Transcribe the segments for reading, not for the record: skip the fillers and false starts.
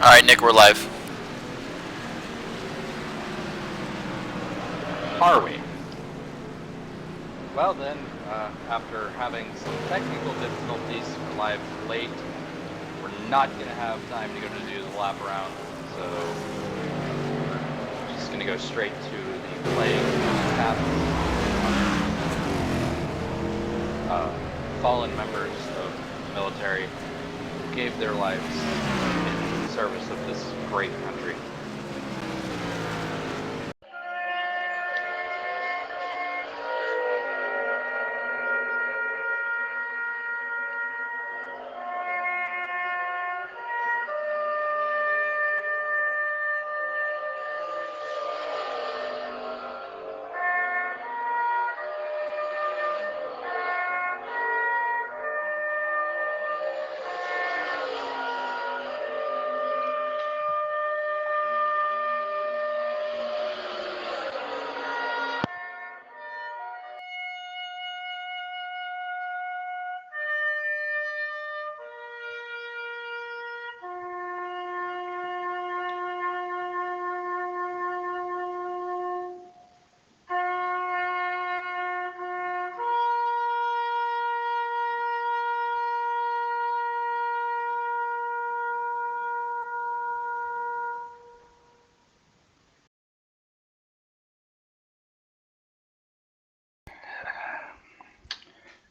Alright, Nick, we're live. Are we? Well then, after having some technical difficulties, we're live late. We're not going to have time to go to do the lap around, so we're just going to go straight to the plague path. Fallen members of the military gave their lives in service of this great country.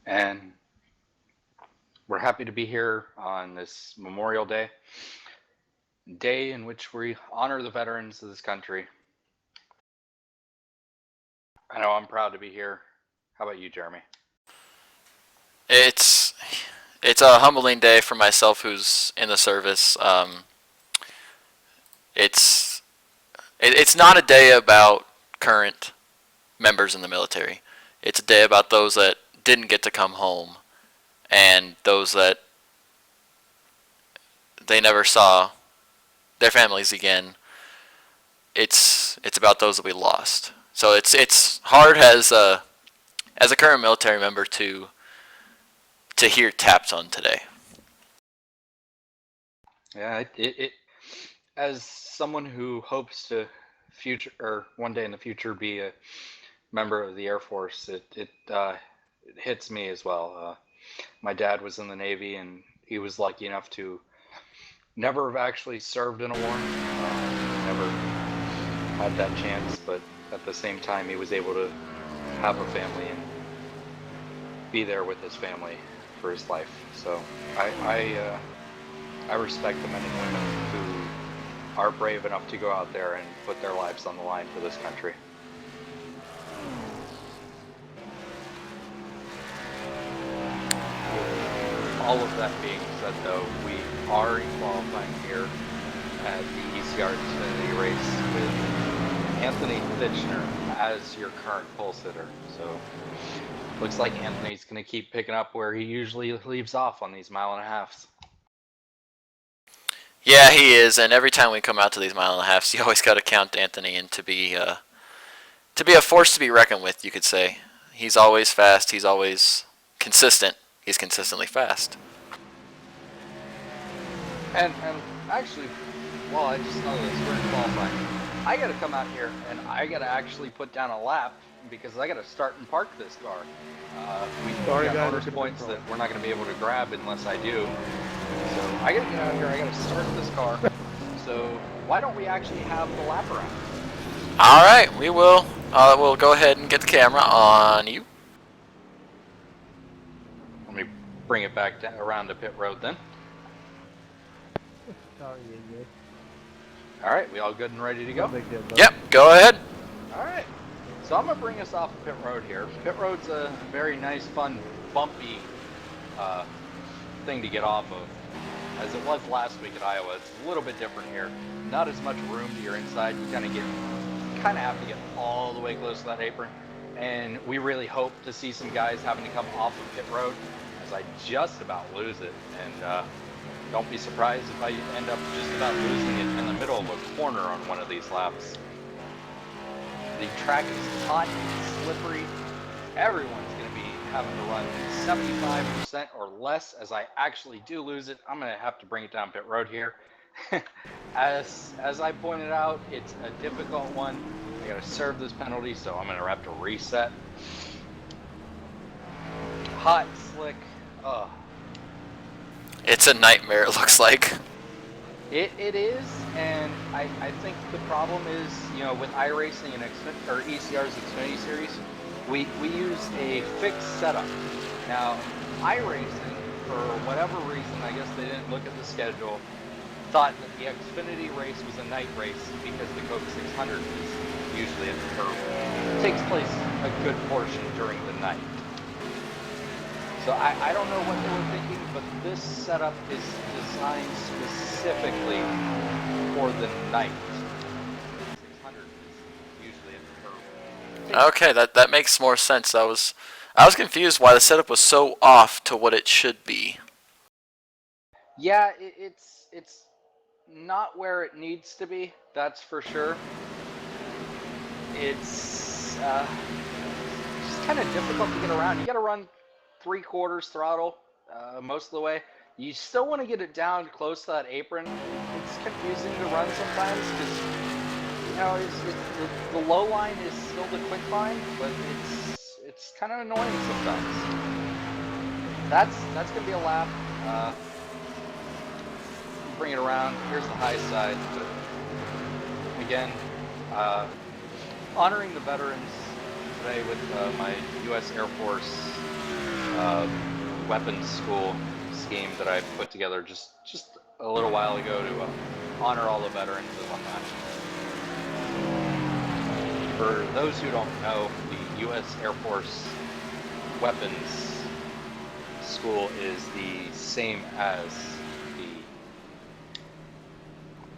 And we're happy to be here on this Memorial Day in which we honor the veterans of this country. I know I'm proud to be here. How about you, Jeremy? It's a humbling day for myself who's in the service. It's not a day about current members in the military. It's a day about those that didn't get to come home and those that they never saw their families again. It's about those that we lost. So it's hard as a current military member to hear taps on today. Yeah, it as someone who hopes to one day in the future be a member of the Air Force, it hits me as well. My dad was in the Navy, and he was lucky enough to never have actually served in a war. Never had that chance, but at the same time, he was able to have a family and be there with his family for his life. So I respect the men and women who are brave enough to go out there and put their lives on the line for this country. All of that being said, though, we are qualifying here at the ECR Xfinity race with Anthony Fitchner as your current pole sitter. So looks like Anthony's going to keep picking up where he usually leaves off on these 1.5 miles. Yeah, he is, and every time we come out to these 1.5 miles, you always got to count Anthony in to be a force to be reckoned with, you could say. He's always fast. He's always consistent. He's consistently fast. And actually, well, I just know this, we're in qualifying. I got to come out here and I got to actually put down a lap because I got to start and park this car. We've got bonus points that we're not going to be able to grab unless I do. So I got to get out here. I got to start this car. So why don't we actually have the lap around? All right, we will. We'll go ahead and get the camera on you. Let me bring it back around to pit road then. All right, we all good and ready to go? Yep, go ahead. All right. So I'm gonna bring us off of pit road here. Pit road's a very nice, fun, bumpy thing to get off of. As it was last week at Iowa, it's a little bit different here. Not as much room to your inside. You kind of have to get all the way close to that apron. And we really hope to see some guys having to come off of pit road, as I just about lose it. And don't be surprised if I end up just about losing it in the middle of a corner on one of these laps. The track is hot, it's slippery. Everyone's going to be having to run 75% or less. As I actually do lose it, I'm going to have to bring it down pit road here. as I pointed out, it's a difficult one. I gotta serve this penalty, so I'm gonna have to reset. Hot, slick. Ugh. It's a nightmare, it looks like. It is, and I think the problem is, with iRacing and ECR's Xfinity series, we use a fixed setup. Now, iRacing, for whatever reason, I guess they didn't look at the schedule, thought that the Xfinity race was a night race because the Coke 600 is usually takes place a good portion during the night. So I don't know what they were thinking, but this setup is designed specifically for the night. 600 is usually Okay, that makes more sense. I was confused why the setup was so off to what it should be. Yeah, it's not where it needs to be. That's for sure. It's just kind of difficult to get around. You got to run 3/4 throttle most of the way. You still want to get it down close to that apron. It's confusing to run sometimes because the low line is still the quick line, but it's kind of annoying sometimes. That's gonna be a lap. Bring it around. Here's the high side. But again, honoring the veterans today with my U.S. Air Force weapons school scheme that I put together just a little while ago to honor all the veterans and whatnot. For those who don't know, the U.S. Air Force weapons school is the same as the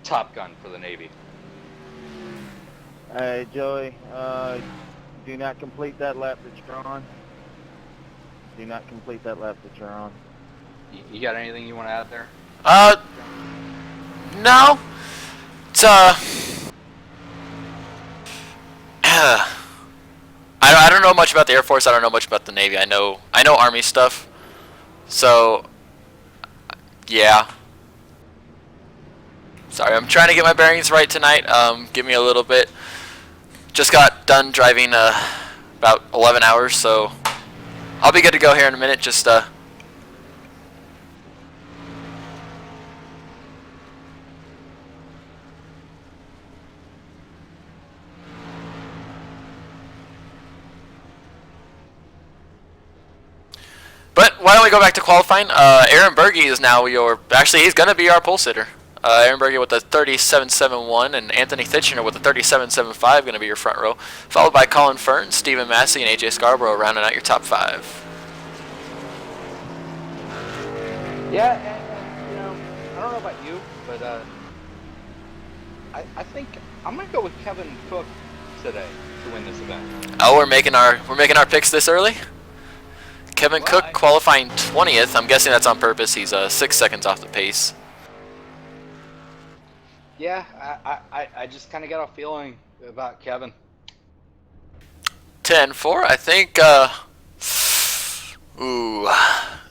Top Gun for the Navy. Hey, Joey, do not complete that lap that you're on. Do not complete that lap that you're on. You got anything you want to add there? No. It's I don't know much about the Air Force. I don't know much about the Navy. I know Army stuff. So, yeah. Sorry, I'm trying to get my bearings right tonight. Give me a little bit. Just got done driving about 11 hours, so I'll be good to go here in a minute. Just But why don't we go back to qualifying? Aaron Berge is now he's going to be our pole sitter. Aaron Berge with a 37.71 and Anthony Thitchener with a 37.75 going to be your front row, followed by Colin Fern, Stephen Massey, and AJ Scarborough rounding out your top 5. Yeah, and I don't know about you, but I think I'm gonna go with Kevin Cook today to win this event. Oh, we're making our picks this early. Kevin Cook qualifying 20th. I'm guessing that's on purpose. He's 6 seconds off the pace. Yeah, I just kind of got a feeling about Kevin. 10-4, I think.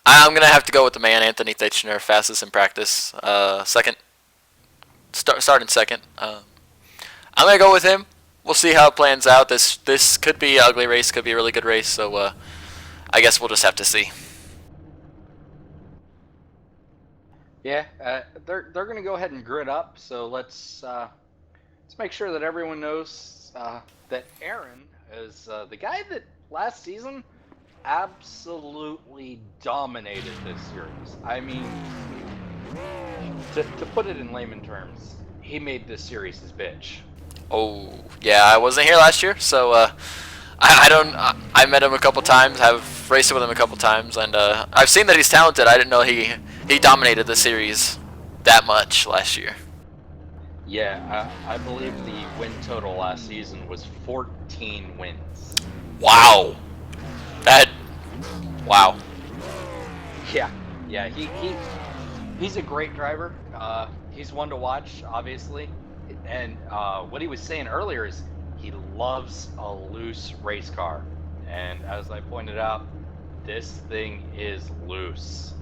I'm gonna have to go with the man, Anthony Thitchener, fastest in practice. Starting second. I'm gonna go with him. We'll see how it plans out. This could be an ugly race, could be a really good race. So I guess we'll just have to see. Yeah, they're gonna go ahead and grid up. So let's make sure that everyone knows that Aaron is the guy that last season absolutely dominated this series. I mean, to put it in layman terms, he made this series his bitch. Oh yeah, I wasn't here last year, so I met him a couple times, have raced with him a couple times, and I've seen that he's talented. I didn't know he dominated the series that much last year. Yeah, I believe the win total last season was 14 wins. Wow. Wow. Yeah, he's a great driver. He's one to watch, obviously. And what he was saying earlier is he loves a loose race car. And as I pointed out, this thing is loose.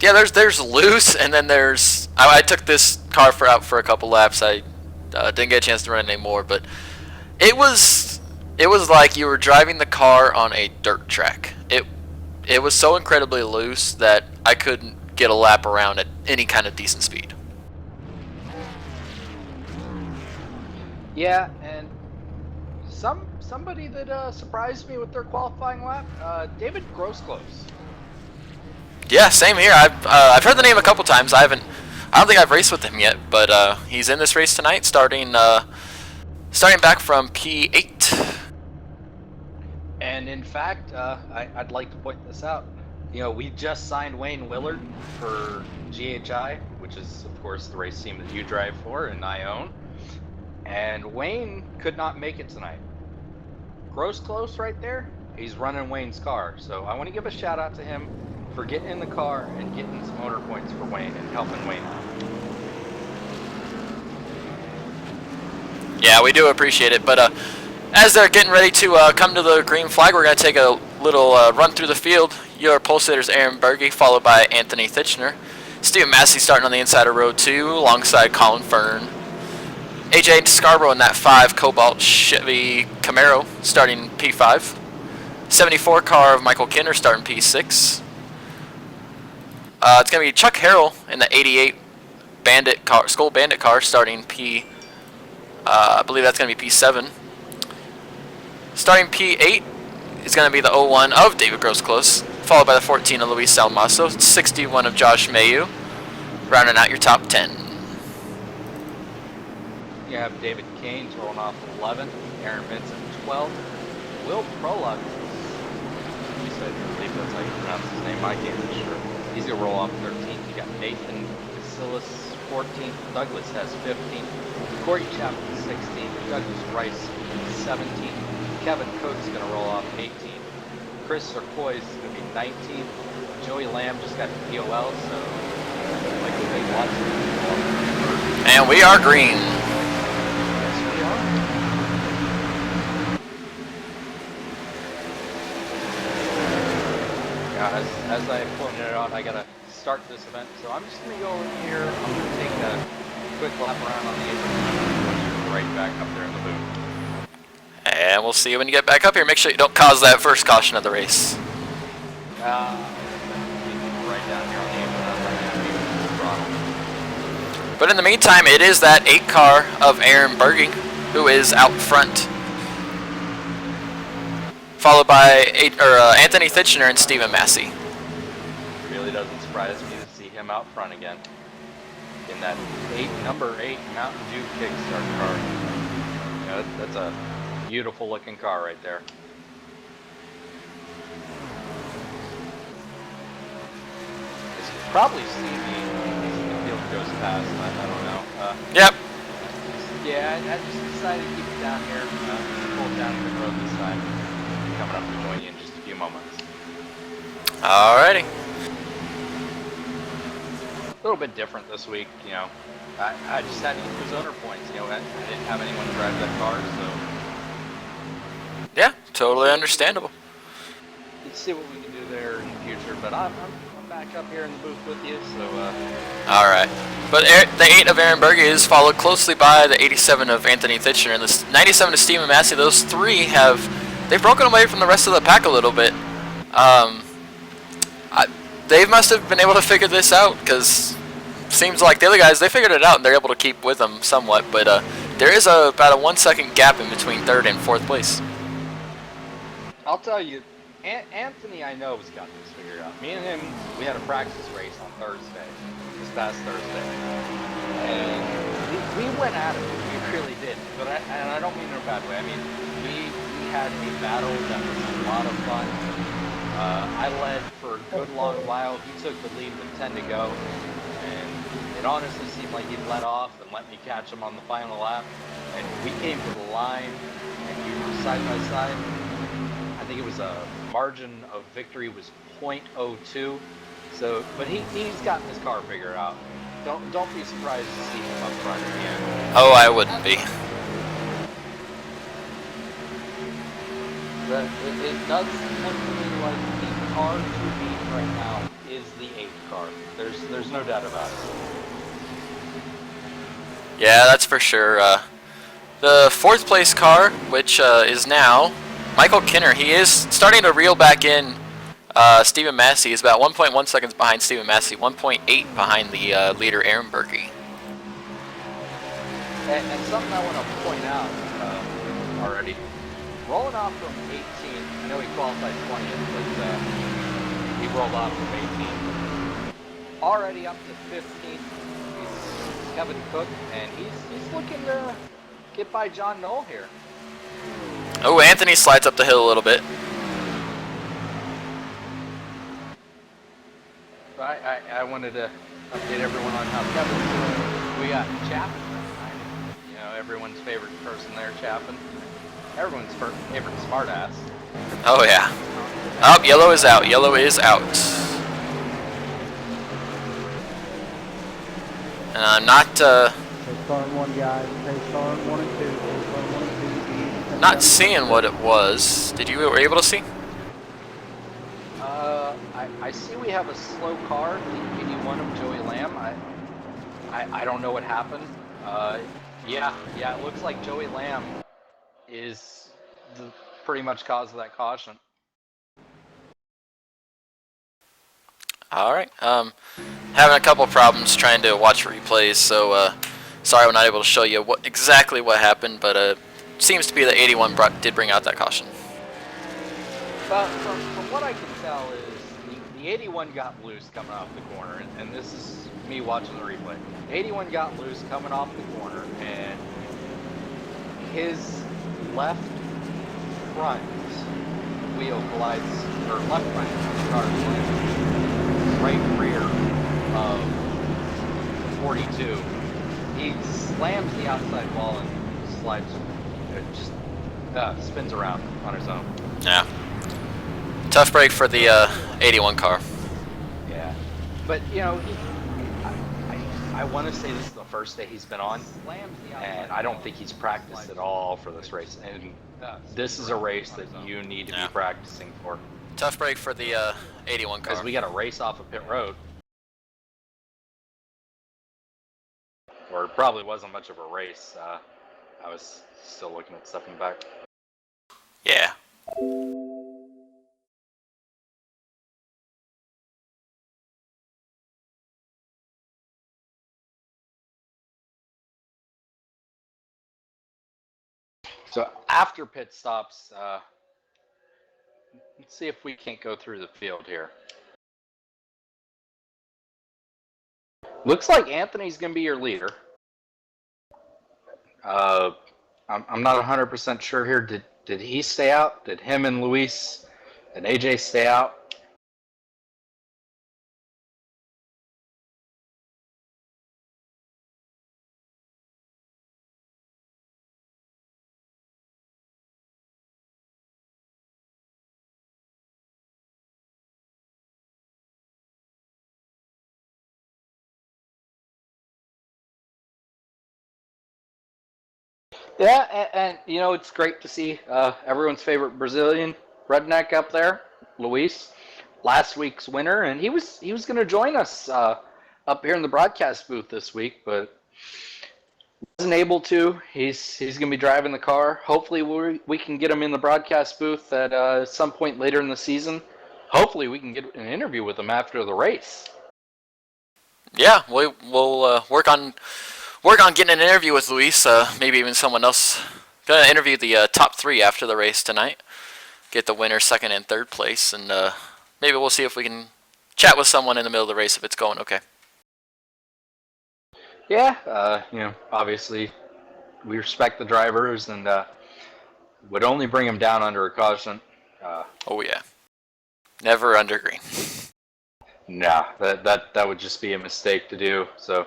Yeah, there's loose, and then there's I took this car out for a couple laps. I didn't get a chance to run it anymore, but it was like you were driving the car on a dirt track. It was so incredibly loose that I couldn't get a lap around at any kind of decent speed. Yeah, and somebody that surprised me with their qualifying lap, David Grosclose. Yeah, same here. I've heard the name a couple times. I don't think I've raced with him yet, but he's in this race tonight, starting back from P8. And in fact, I'd like to point this out. You know, we just signed Wayne Willard for GHI, which is, of course, the race team that you drive for and I own. And Wayne could not make it tonight. Gross close right there, he's running Wayne's car. So I want to give a shout out to him for getting in the car and getting some motor points for Wayne and helping Wayne out. Yeah, we do appreciate it, but as they're getting ready to come to the green flag, we're going to take a little run through the field. Your pole sitter's Aaron Berge, followed by Anthony Thitchner. Steven Massey starting on the inside of row 2, alongside Colin Fern. AJ Scarborough in that 5 Cobalt Chevy Camaro, starting P5. 74 car of Michael Kinner, starting P6. It's going to be Chuck Harrell in the 88 Bandit car, Skull Bandit car, starting I believe that's going to be P7. Starting P8 is going to be the 01 of David Grosclose, followed by the 14 of Luis Salmaso, 61 of Josh Mayu, rounding out your top 10. You have David Kane rolling off 11, Aaron Vincent 12, Will Prolog, I believe that's how you pronounce his name, I can't be sure. He's going to roll off 13th. You got Nathan Casillas 14th, Douglas has 15th, Corey Chapman 16th, Douglas Rice 17th, Kevin Coates is going to roll off 18th, Chris Sarkois is going to be 19th, Joey Lamb just got the POL, so Michael Bay Watson. And we are green. Yes, we are. Yeah, as I pointed out, I got to start this event, so I'm just going to go over here. I'm going to take a quick lap around on the apron, right back up there in the booth. And we'll see you when you get back up here. Make sure you don't cause that first caution of the race. Right down here on the apron, throttle. But in the meantime, it is that 8 car of Aaron Berge who is out front, followed by Anthony Thitchner and Steven Massey. Really doesn't surprise me to see him out front again in that number 8 Mountain Dew kickstart car. You know, that's a beautiful looking car right there. As you probably see the field goes past, I don't know. Yep. Yeah, I just decided to keep it down here. Pull down the road this time. Coming up to join you in just a few moments. Alrighty. A little bit different this week, you know. I just had to get those owner points, you know. I didn't have anyone drive that car, so. Yeah, totally understandable. Let's see what we can do there in the future. But I'm back up here in the booth with you, so. Alright. But the 8 of Aaron Berge is followed closely by the 87 of Anthony Thitchner and the 97 of Steven Massey. Those 3 they've broken away from the rest of the pack a little bit. They must have been able to figure this out, because seems like the other guys, they figured it out and they're able to keep with them somewhat, but there is about a 1 second gap in between 3rd and 4th place. I'll tell you, Anthony, I know, has got this figured out. Me and him, we had a practice race on Thursday, this past Thursday, and we went at it. We really did. But I don't mean in a bad way. I mean, we had a battle that was a lot of fun. I led for a good long while. He took the lead with 10 to go, and it honestly seemed like he'd let off and let me catch him on the final lap. And we came to the line, and we were side by side. I think it was a margin of victory was .02. So, but he's gotten his car figured out. Don't be surprised to see him up front again. Oh, I wouldn't be. It does look to me like the car to beat right now is the 8 car. There's no doubt about it. Yeah, that's for sure. The fourth place car, which is now Michael Kinner, he is starting to reel back in. Stephen Massey is about 1.1 seconds behind Stephen Massey, 1.8 behind the leader Aaron Berkey. And something I want to point out already, rolling off from 18, I know he qualified 20th, but he rolled off from 18. Already up to 15th, he's Kevin Cook, and he's looking to get by John Knoll here. Oh, Anthony slides up the hill a little bit. I wanted to update everyone on how Kevin's doing. We got Chapin. You know, everyone's favorite person there, Chapin. Everyone's favorite smartass. Oh, yeah. Oh, yellow is out. Yellow is out. And I'm not, not seeing what it was. Did you were able to see? I see we have a slow car, the 81 of Joey Lamb. I don't know what happened. Yeah, it looks like Joey Lamb is the pretty much cause of that caution. All right. Having a couple problems trying to watch replays, so sorry I'm not able to show you exactly what happened, but seems to be that 81 did bring out that caution. Well, from what I can tell is the 81 got loose coming off the corner, and this is me watching the replay. The 81 got loose coming off the corner, and his left front wheel glides, or left front car glides right rear of 42. He slams the outside wall and slides, just spins around on his own. Yeah. Tough break for the 81 car. Yeah, but you know, I want to say this is the first day he's been on, and I don't think he's practiced at all for this race. And this is a race that you need to be practicing for. Tough break for the 81 car. Because we got a race off of pit road. Or it probably wasn't much of a race. I was still looking at stuff in the back. Yeah. So after pit stops, let's see if we can't go through the field here. Looks like Anthony's going to be your leader. I'm not 100% sure here. Did he stay out? Did him and Luis and AJ stay out? Yeah, and you know, it's great to see everyone's favorite Brazilian redneck up there, Luis, last week's winner, and he was going to join us up here in the broadcast booth this week, but wasn't able to. He's going to be driving the car. Hopefully, we can get him in the broadcast booth at some point later in the season. Hopefully, we can get an interview with him after the race. Yeah, we'll work on getting an interview with Luis. Maybe even someone else. Gonna interview the top 3 after the race tonight. Get the winner, second, and third place, and maybe we'll see if we can chat with someone in the middle of the race if it's going okay. Yeah, you know, obviously we respect the drivers and would only bring them down under a caution. Oh yeah, never under green. Nah, that would just be a mistake to do. So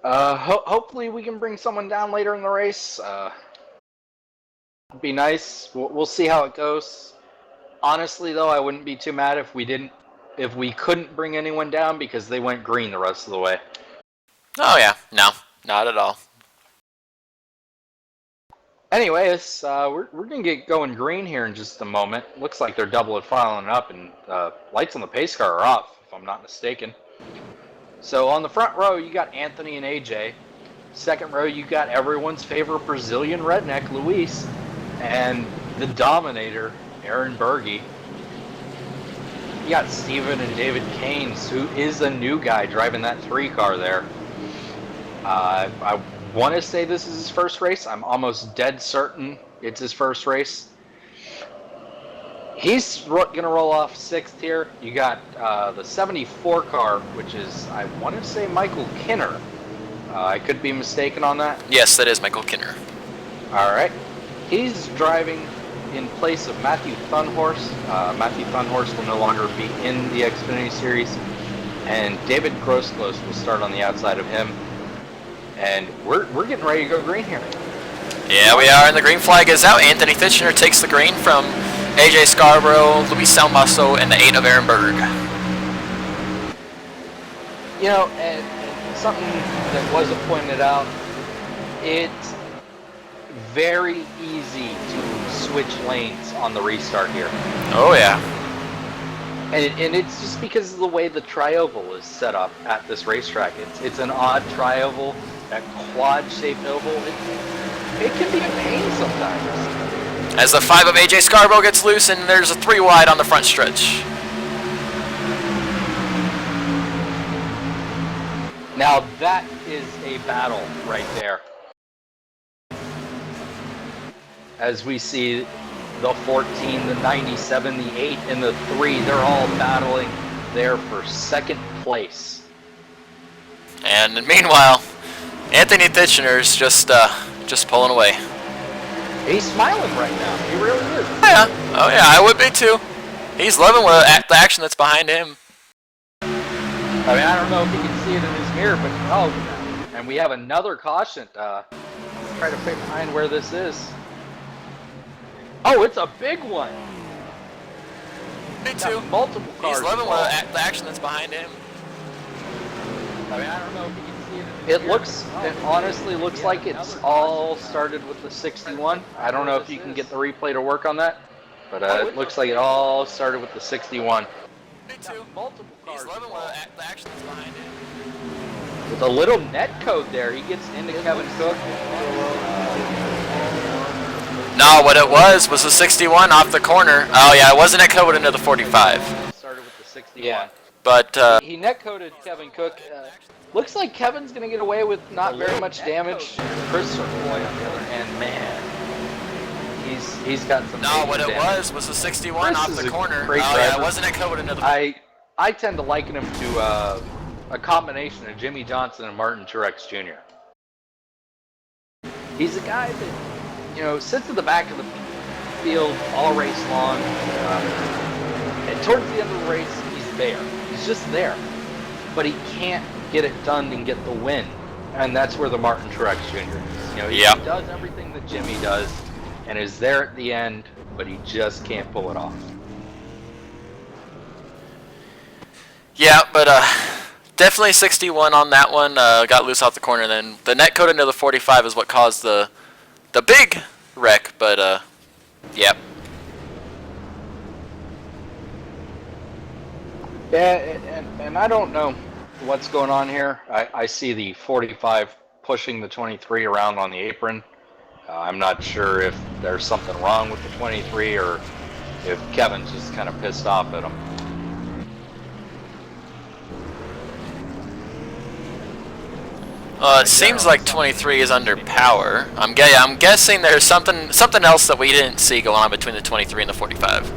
hopefully we can bring someone down later in the race. Be nice. We'll see how it goes. Honestly, though, I wouldn't be too mad if we couldn't bring anyone down because they went green the rest of the way. Oh yeah, no, not at all. Anyways, we're gonna get going green here in just a moment. Looks like they're double filing up, and lights on the pace car are off, if I'm not mistaken. So on the front row, you got Anthony and AJ. Second row, you got everyone's favorite Brazilian redneck, Luis, and the Dominator, Aaron Berge. You got Steven and David Keynes, who is a new guy driving that 3 car there. I want to say this is his first race. I'm almost dead certain it's his first race. He's going to roll off 6th here. You got the 74 car, which is, I want to say, Michael Kinner. I could be mistaken on that. Yes, that is Michael Kinner. All right. He's driving in place of Matthew Thunhorse. Matthew Thunhorse will no longer be in the Xfinity Series. And David Grosclose will start on the outside of him. And we're getting ready to go green here. Yeah, we are, and the green flag is out. Anthony Fitchner takes the green from AJ Scarborough, Luis Salmaso, and the 8 of Aaron Berg. You know, and something that wasn't pointed out, it's very easy to switch lanes on the restart here. Oh, yeah. And it's just because of the way the tri-oval is set up at this racetrack. It's an odd tri-oval, that quad-shaped oval. It can be a pain sometimes. As the 5 of AJ Scarborough gets loose, and there's a 3 wide on the front stretch. Now that is a battle right there. As we see the 14, the 97, the 8, and the 3, they're all battling there for 2nd place. And meanwhile, Anthony Fitchner's just pulling away. He's smiling right now. He really is. Yeah. Oh, yeah, I would be too. He's loving the action that's behind him. I mean, I don't know if you can see it in his mirror, but oh, and we have another caution. Let's try to find where this is. Oh, it's a big one. Me too. Multiple cars. He's loving the action that's behind him. I mean, I don't know if you can see it in his mirror. It honestly looks like it's all started with the 61. I don't know if you can get the replay to work on that, but it looks like it all started with the 61. Me too. Multiple cars. He's loving the action that's behind him. With a little net code there, he gets into Kevin Cook. No, what it was the 61 off the corner. Oh yeah, it wasn't net code into the 45. Started with the 61. Yeah. But he net coded Kevin Cook. Looks like Kevin's going to get away with not very much damage. Chris Boy, on the other hand, man, he's got some. No, what it damage. was the 61 off the corner. Oh Yeah, yeah, it wasn't net code into the. I tend to liken him to a combination of Jimmy Johnson and Martin Truex Jr. He's a guy that, sits at the back of the field all race long. And towards the end of the race, he's there. He's just there. But he can't get it done and get the win. And that's where the Martin Truex Jr. is. He does everything that Jimmy does and is there at the end, but he just can't pull it off. Yeah, but definitely 61 on that one. Got loose off the corner. Then the net code into the 45 is what caused the big wreck. But yep. Yeah, and I don't know what's going on here. I see the 45 pushing the 23 around on the apron. I'm not sure if there's something wrong with the 23 or if Kevin's just kind of pissed off at him. It seems like 23 is under power. I'm guessing there's something else that we didn't see going on between the 23 and the 45.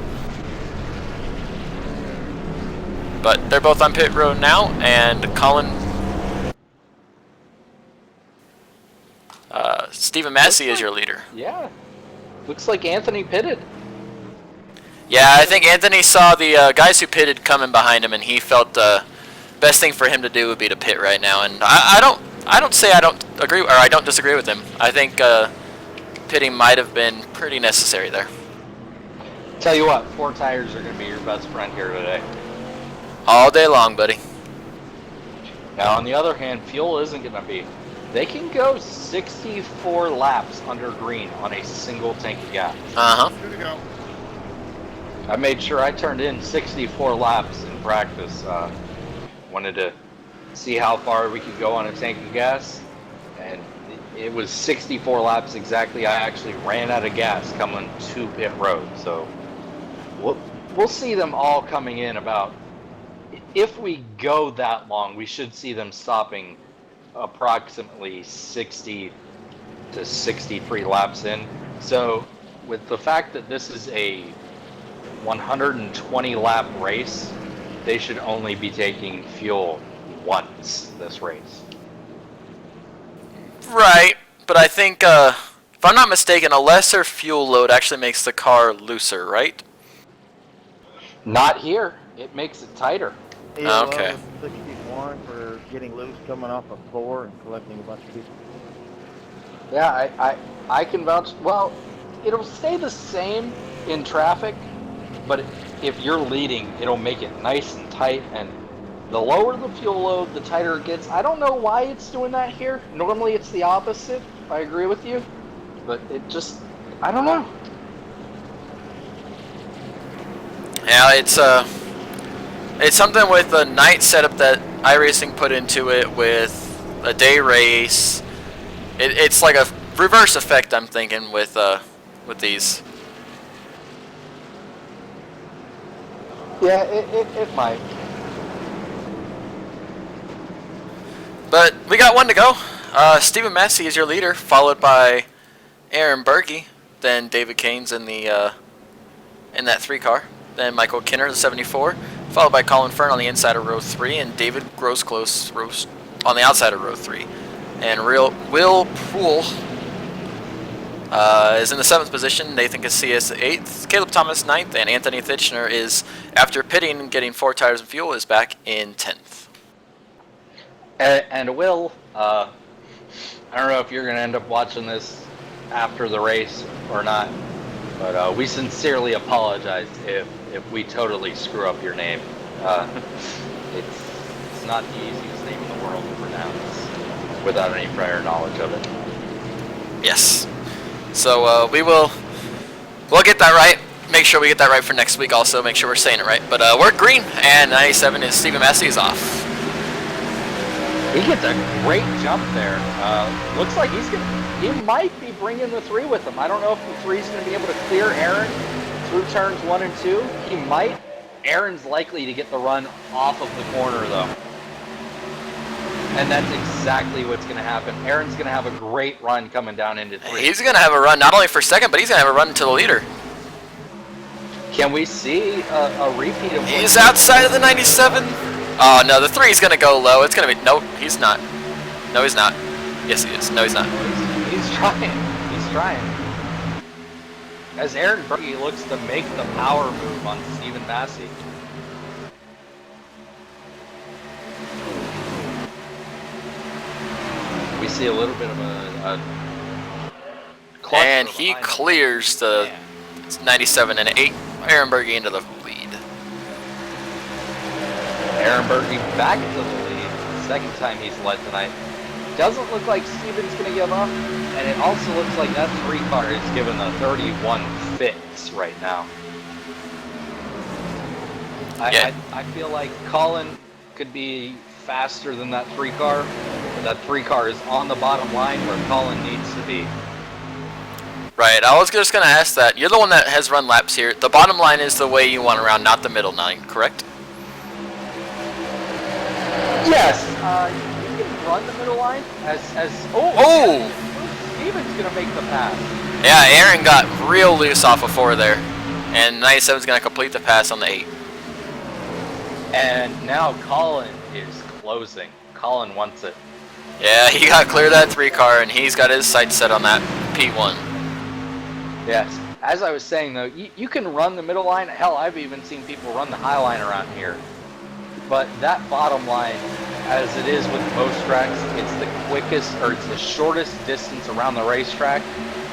But they're both on pit road now, and Colin, Stephen Massey is your leader. Yeah, looks like Anthony pitted. Yeah, I think Anthony saw the guys who pitted coming behind him, and he felt the best thing for him to do would be to pit right now. And I don't say I don't agree, or I don't disagree with him. I think pitting might have been pretty necessary there. Tell you what, 4 tires are going to be your best friend here today. All day long, buddy. Now, on the other hand, fuel isn't going to be. They can go 64 laps under green on a single tank of gas. Uh-huh. Good to go. I made sure I turned in 64 laps in practice. Wanted to see how far we could go on a tank of gas. and it was 64 laps exactly. I actually ran out of gas coming to pit road, so we'll see them all coming in about. If we go that long, we should see them stopping approximately 60 to 63 laps in. So with the fact that this is a 120 lap race, they should only be taking fuel once this race. Right, but I think, if I'm not mistaken, a lesser fuel load actually makes the car looser, right? Not here. It makes it tighter. Yeah, well, Okay. with 61 for getting loose coming off of 4 and collecting a bunch of people. Yeah, I can vouch. Well, it'll stay the same in traffic, but if you're leading, it'll make it nice and tight. And the lower the fuel load, the tighter it gets. I don't know why it's doing that here. Normally it's the opposite. I agree with you, but it just, I don't know. Yeah, it's something with the night setup that iRacing put into it with a day race. It's like a reverse effect, I'm thinking, with these. Yeah, it might. But we got one to go. Stephen Massey is your leader, followed by Aaron Berge, then David Kane's in the in that 3 car, then Michael Kinner, the 74, followed by Colin Fern on the inside of row 3, and David Grosclose on the outside of row 3. And Will Poole is in the 7th position, Nathan Casillas 8th, Caleb Thomas 9th, and Anthony Fitchner is, after pitting and getting 4 tires and fuel, is back in 10th. And Will, I don't know if you're going to end up watching this after the race or not, but we sincerely apologize if we totally screw up your name. It's not the easiest name in the world to pronounce without any prior knowledge of it. Yes. So we'll get that right. Make sure we get that right for next week also. Make sure we're saying it right. But we're green, and 97 is Stephen Massey is off. He gets a great jump there. Looks like he might be bringing the 3 with him. I don't know if the 3's going to be able to clear Aaron through turns 1 and 2. He might. Aaron's likely to get the run off of the corner, though. And that's exactly what's going to happen. Aaron's going to have a great run coming down into 3. He's going to have a run not only for second, but he's going to have a run to the leader. Can we see a repeat of... He's outside of the 97. Oh, no, the 3's going to go low. It's going to be... Nope, he's not. No, he's not. Yes, he is. No, he's not. He's trying. He's trying. As Aaron Berge looks to make the power move on Stephen Massey. We see a little bit of a cluster and he behind him. clears the 97 and 8. Aaron Berge into the lead. Aaron Berge back into the lead. Second time he's led tonight. Doesn't look like Steven's going to give up. And it also looks like that 3 car is given a 31 fix right now. I feel like Colin could be faster than that 3 car. That 3 car is on the bottom line where Colin needs to be. Right, I was just going to ask that. You're the one that has run laps here. The bottom line is the way you want around, not the middle line, correct? Yes, you can run the middle line as Steven's going to make the pass. Yeah, Aaron got real loose off of 4 there. And 97's going to complete the pass on the 8. And now Colin is closing. Colin wants it. Yeah, he got clear of that 3 car, and he's got his sights set on that P1. Yes. As I was saying, though, you can run the middle line. Hell, I've even seen people run the high line around here. But that bottom line, as it is with most tracks, it's the quickest, or it's the shortest distance around the racetrack,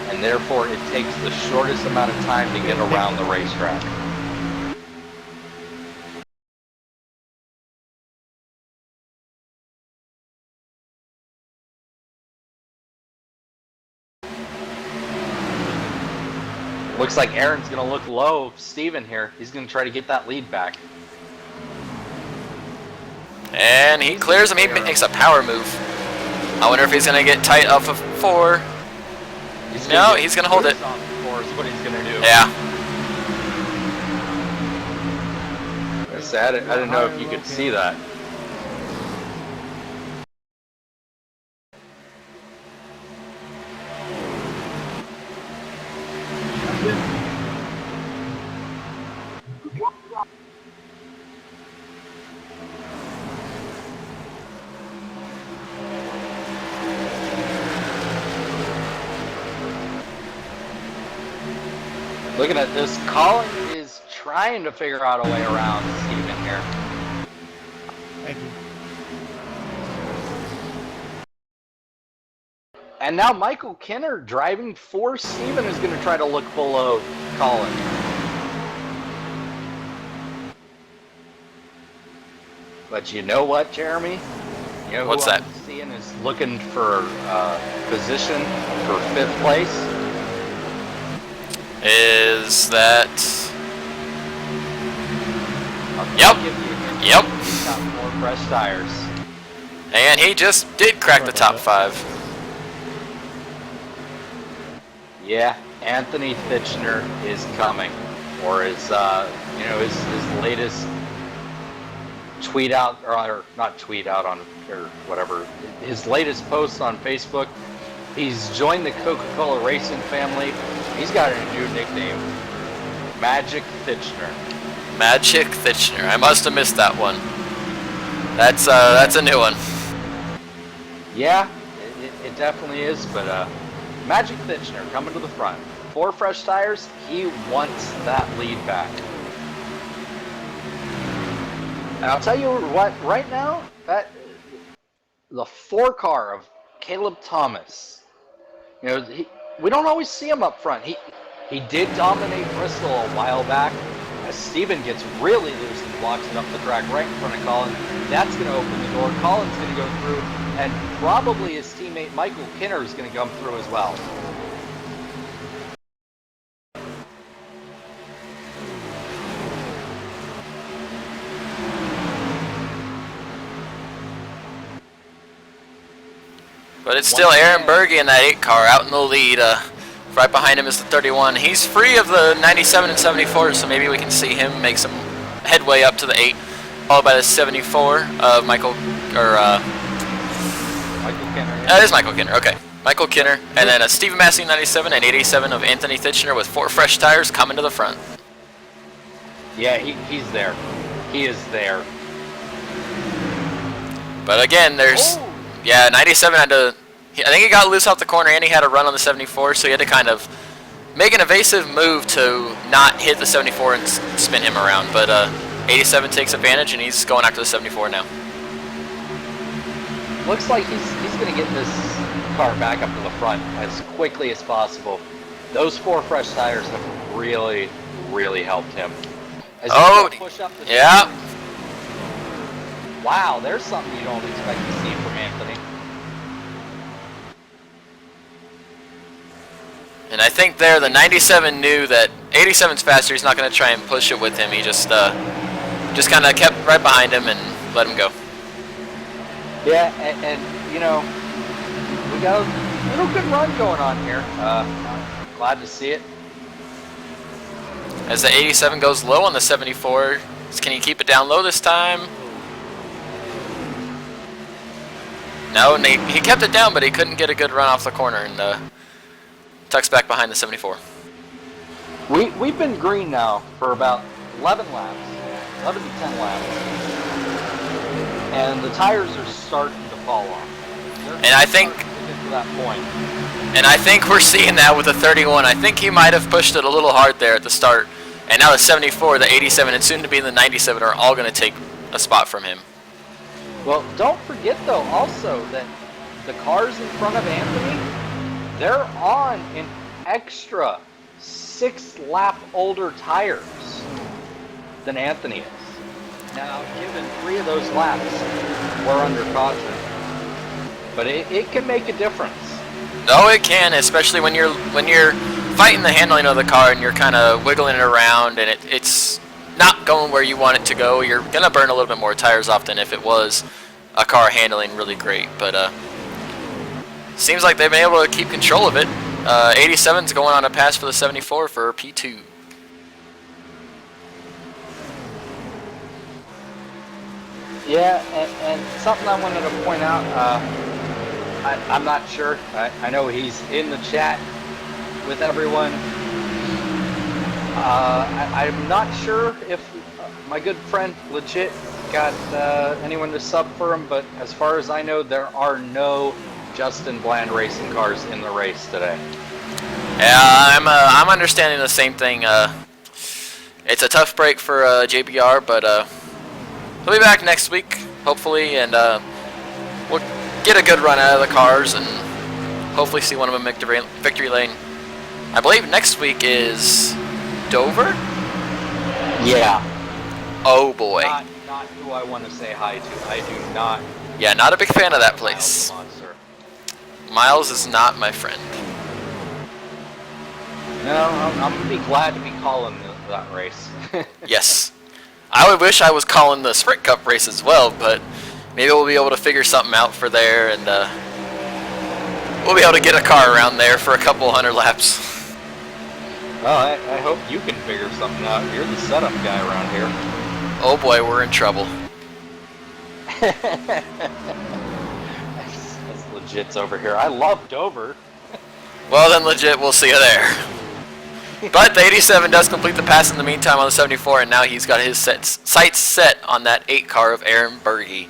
and therefore it takes the shortest amount of time to get around the racetrack. Looks like Aaron's going to look low Steven here. He's going to try to get that lead back. And he clears him. He makes a power move. I wonder if he's gonna get tight off of 4. No, he's gonna hold it. Of course, what he's gonna do. Yeah. I didn't know if you could see that. Looking at this, Colin is trying to figure out a way around Steven here. Thank you. And now Michael Kinner driving for Steven is going to try to look below Colin. But you know what, Jeremy? You know What's who that? I'm seeing is looking for position for 5th place? Is that? I'll Yep. give you a hint. Yep. He's got 4 fresh tires. And he just did crack the top 5. Yeah, Anthony Fitchner is coming, or his latest tweet out, or not tweet out on, or whatever, his latest post on Facebook. He's joined the Coca-Cola racing family. He's got a new nickname, Magic Fitchner. Magic Fitchner. I must have missed that one. That's a new one. Yeah, it definitely is, but Magic Fitchner coming to the front. 4 fresh tires, he wants that lead back. And I'll tell you what, right now, the 4 car of Caleb Thomas, we don't always see him up front. He did dominate Bristol a while back. As Steven gets really loose and blocks it up the track right in front of Colin, that's going to open the door. Colin's going to go through, and probably his teammate Michael Kinner is going to come through as well. But it's still Aaron Berge in that 8 car out in the lead. Right behind him is the 31. He's free of the 97 and 74, so maybe we can see him make some headway up to the 8. Followed by the 74 of Michael Kinner. Yeah. That is Michael Kinner. Okay, Michael Kinner, and then a Stephen Massey 97 and 87 of Anthony Fitchner with 4 fresh tires coming to the front. Yeah, he's there. He is there. But again, there's 97 had to. I think he got loose off the corner, and he had a run on the 74, so he had to kind of make an evasive move to not hit the 74 and spin him around. But 87 takes advantage, and he's going after the 74 now. Looks like he's going to get this car back up to the front as quickly as possible. Those 4 fresh tires have really, really helped him. As he push up the yeah. Wow, there's something you don't expect to see from Anthony. And I think there the 97 knew that 87's faster. He's not going to try and push it with him. He just kind of kept right behind him and let him go. Yeah, and we got a little good run going on here. Glad to see it. As the 87 goes low on the 74, can he keep it down low this time? No, and he kept it down, but he couldn't get a good run off the corner and tucks back behind the 74. We've been green now for about 11 laps, 11 to 10 laps, and the tires are starting to fall off. And I think to get to that point. And I think we're seeing that with the 31. I think he might have pushed it a little hard there at the start. And now the 74, the 87, and soon to be the 97 are all going to take a spot from him. Well, don't forget though also that the cars in front of Anthony, they're on an extra 6 lap older tires than Anthony is. Now, given 3 of those laps were under caution, but it can make a difference. No, it can, especially when you're fighting the handling of the car and you're kind of wiggling it around and it's not going where you want it to go. You're gonna burn a little bit more tires off than if it was a car handling really great. But seems like they've been able to keep control of it. 87's going on a pass for the 74 for P2. Yeah, and something I wanted to point out, I'm not sure. I know he's in the chat with everyone. I'm not sure if my good friend Legit got anyone to sub for him, but as far as I know, there are no Justin Bland racing cars in the race today. Yeah, I'm understanding the same thing. It's a tough break for JBR, but he'll be back next week, hopefully, and we'll get a good run out of the cars and hopefully see one of them make victory lane. I believe next week is Dover? Yeah. Oh boy. Not who I want to say hi to. I do not. Yeah, not a big fan of that place. Miles is not my friend. No, I'm gonna be glad to be calling that race. Yes. I would wish I was calling the Sprint Cup race as well, but maybe we'll be able to figure something out for there, and we'll be able to get a car around there for a couple 100 laps. Well, I hope you can figure something out. You're the setup guy around here. Oh boy, we're in trouble. That's Legit's over here. I love Dover. Well then, Legit, we'll see you there. But the 87 does complete the pass in the meantime on the 74, and now he's got his sights set on that 8 car of Aaron Berge.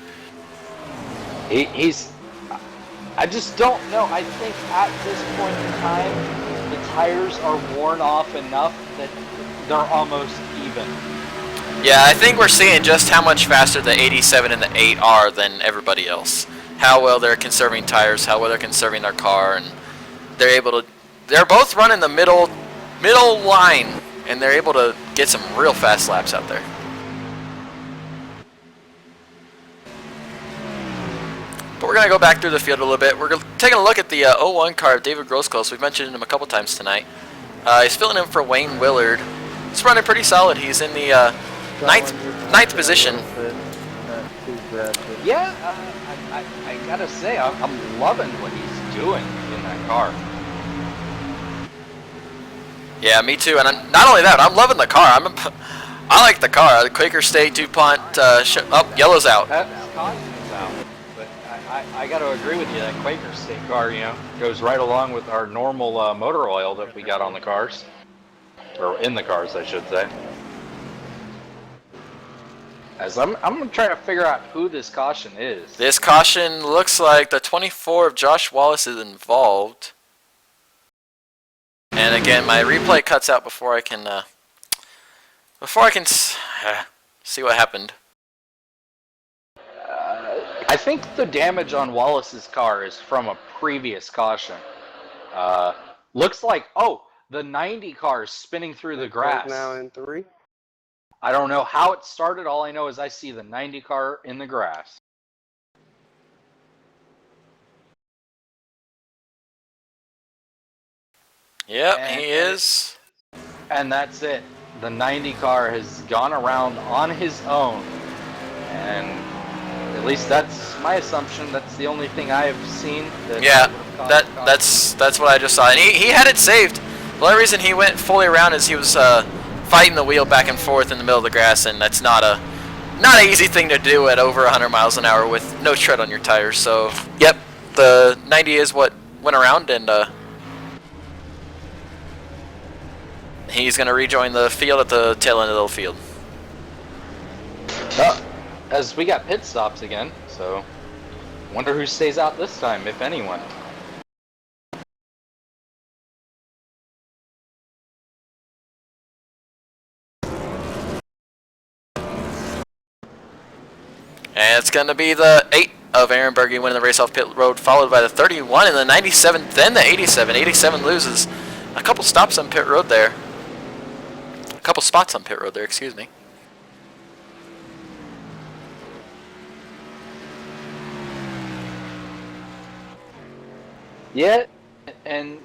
He's... I just don't know. I think at this point in time, the tires are worn off enough that they're almost even. Yeah, I think we're seeing just how much faster the 87 and the 8 are than everybody else. How well they're conserving tires, how well they're conserving their car, and they're both running the middle line, and they're able to get some real fast laps out there. But we're going to go back through the field a little bit. We're taking a look at the 01 car of David Grosclose. We've mentioned him a couple times tonight. He's filling in for Wayne Willard. He's running pretty solid. He's in the ninth position. Yeah, I gotta say, I'm loving what he's doing in that car. Yeah, me too. And not only that, I'm loving the car. I like the car. The Quaker State DuPont. Yellow's out. Caution's out. But I got to agree with you. That Quaker State car, goes right along with our normal motor oil that we got on the cars, or in the cars, I should say. As I'm gonna try to figure out who this caution is. This caution looks like the 24 of Josh Wallace is involved. And again, my replay cuts out before I can see what happened. I think the damage on Wallace's car is from a previous caution. Looks like, the 90 car is spinning through the grass. Now in 3. I don't know how it started. All I know is I see the 90 car in the grass. Yep, he is. And that's it. The 90 car has gone around on his own. And at least that's my assumption. That's the only thing I have seen. That's what I just saw. And he had it saved. The only reason he went fully around is he was fighting the wheel back and forth in the middle of the grass, and that's not an easy thing to do at over 100 miles an hour with no tread on your tires. So, yep, the 90 is what went around, and he's going to rejoin the field at the tail end of the field. As we got pit stops again, so wonder who stays out this time, if anyone. And it's going to be the 8 of Aaron Berge winning the race off pit road, followed by the 31 and the 97, then the 87. 87 loses a couple stops on pit road there. A couple spots on pit road there, excuse me. Yeah, and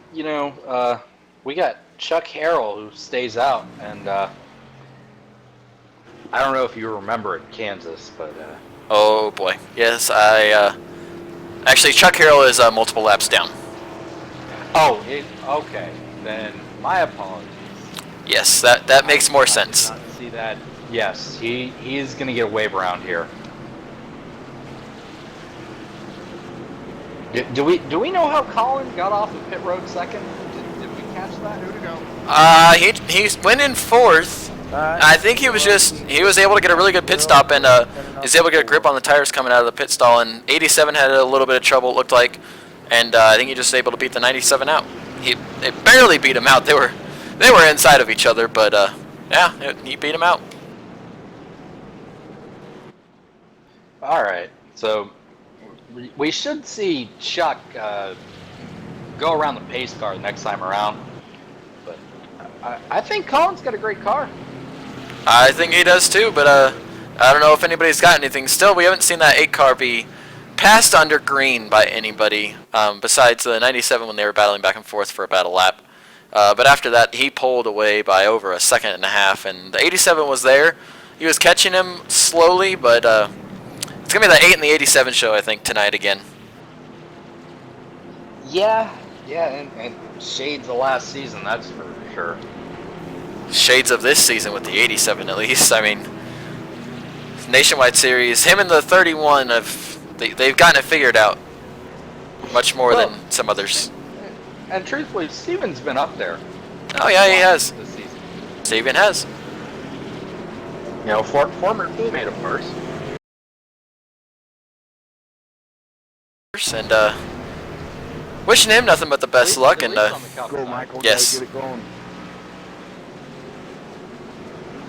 we got Chuck Harrell who stays out, and I don't know if you remember at Kansas, but Oh boy, yes, I Actually, Chuck Harrell is multiple laps down. Oh, okay. Then my apologies. Yes, that makes more sense. I did not see that. Yes, he is going to get a wave around here. Do we know how Colin got off of pit road second? Did we catch that? Who to go? He went in fourth. I think he was able to get a really good pit stop and he's able to get a grip on the tires coming out of the pit stall. And 87 had a little bit of trouble, it looked like, and I think he just able to beat the 97 out. They barely beat him out. They were inside of each other, but yeah, he beat him out. All right, so we should see Chuck go around the pace car the next time around. But I think Colin's got a great car. I think he does too, but I don't know if anybody's got anything. Still, we haven't seen that 8 car be passed under green by anybody besides the 97 when they were battling back and forth for about a lap. But after that, he pulled away by over a second and a half, and the 87 was there. He was catching him slowly, but it's going to be the 8 and the 87 show, I think, tonight again. Yeah, and shades of last season, that's for sure. Shades of this season with the 87, at least. I mean, Nationwide Series, him and the 31, they've gotten it figured out much more than some others. And truthfully, Steven's been up there. Oh, yeah, he has. This season. Steven has. You know, former teammate of ours. And wishing him nothing but the best luck. And Go, Michael. yes. Get it going.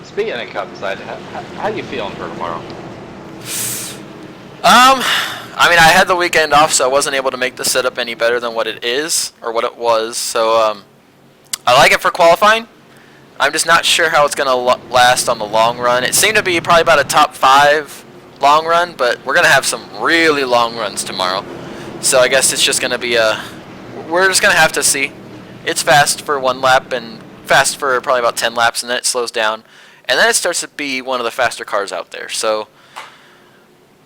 Speaking of Cup side, how you feeling for tomorrow? I mean, I had the weekend off, so I wasn't able to make the setup any better than what it is, or what it was, so, I like it for qualifying. I'm just not sure how it's going to last on the long run. It seemed to be probably about a top 5 long run, but we're going to have some really long runs tomorrow. So I guess it's just going to be we're just going to have to see. It's fast for 1 lap and fast for probably about 10 laps, and then it slows down. And then it starts to be one of the faster cars out there. So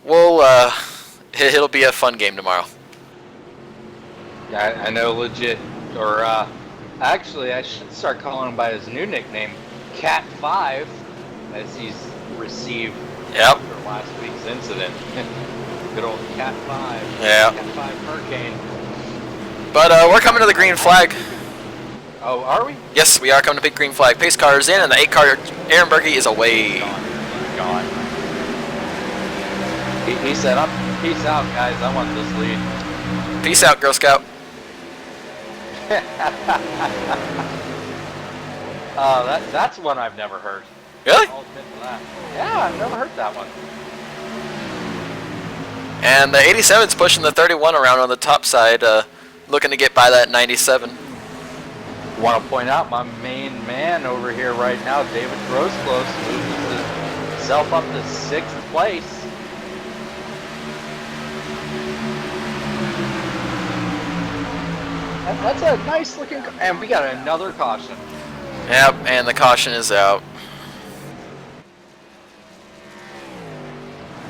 it'll be a fun game tomorrow. Yeah, I know legit, or actually I should start calling him by his new nickname, Cat 5, as he's received after last week's incident. Good old Cat 5. Yeah. Cat 5 Hurricane. But we're coming to the green flag. Oh, are we? Yes, we are coming to big green flag. Pace car is in, and the 8 car, Aaron Berge, is away. Gone. He said, peace out, guys. I want this lead. Peace out, Girl Scout. That's one I've never heard. Really? I'll admit to that. Yeah, I've never heard that one. And the 87's pushing the 31 around on the top side, looking to get by that 97. Want to point out my main man over here right now, David Grosclose, moves himself up to 6th place. That's a nice looking, and we got another caution. Yep, and the caution is out.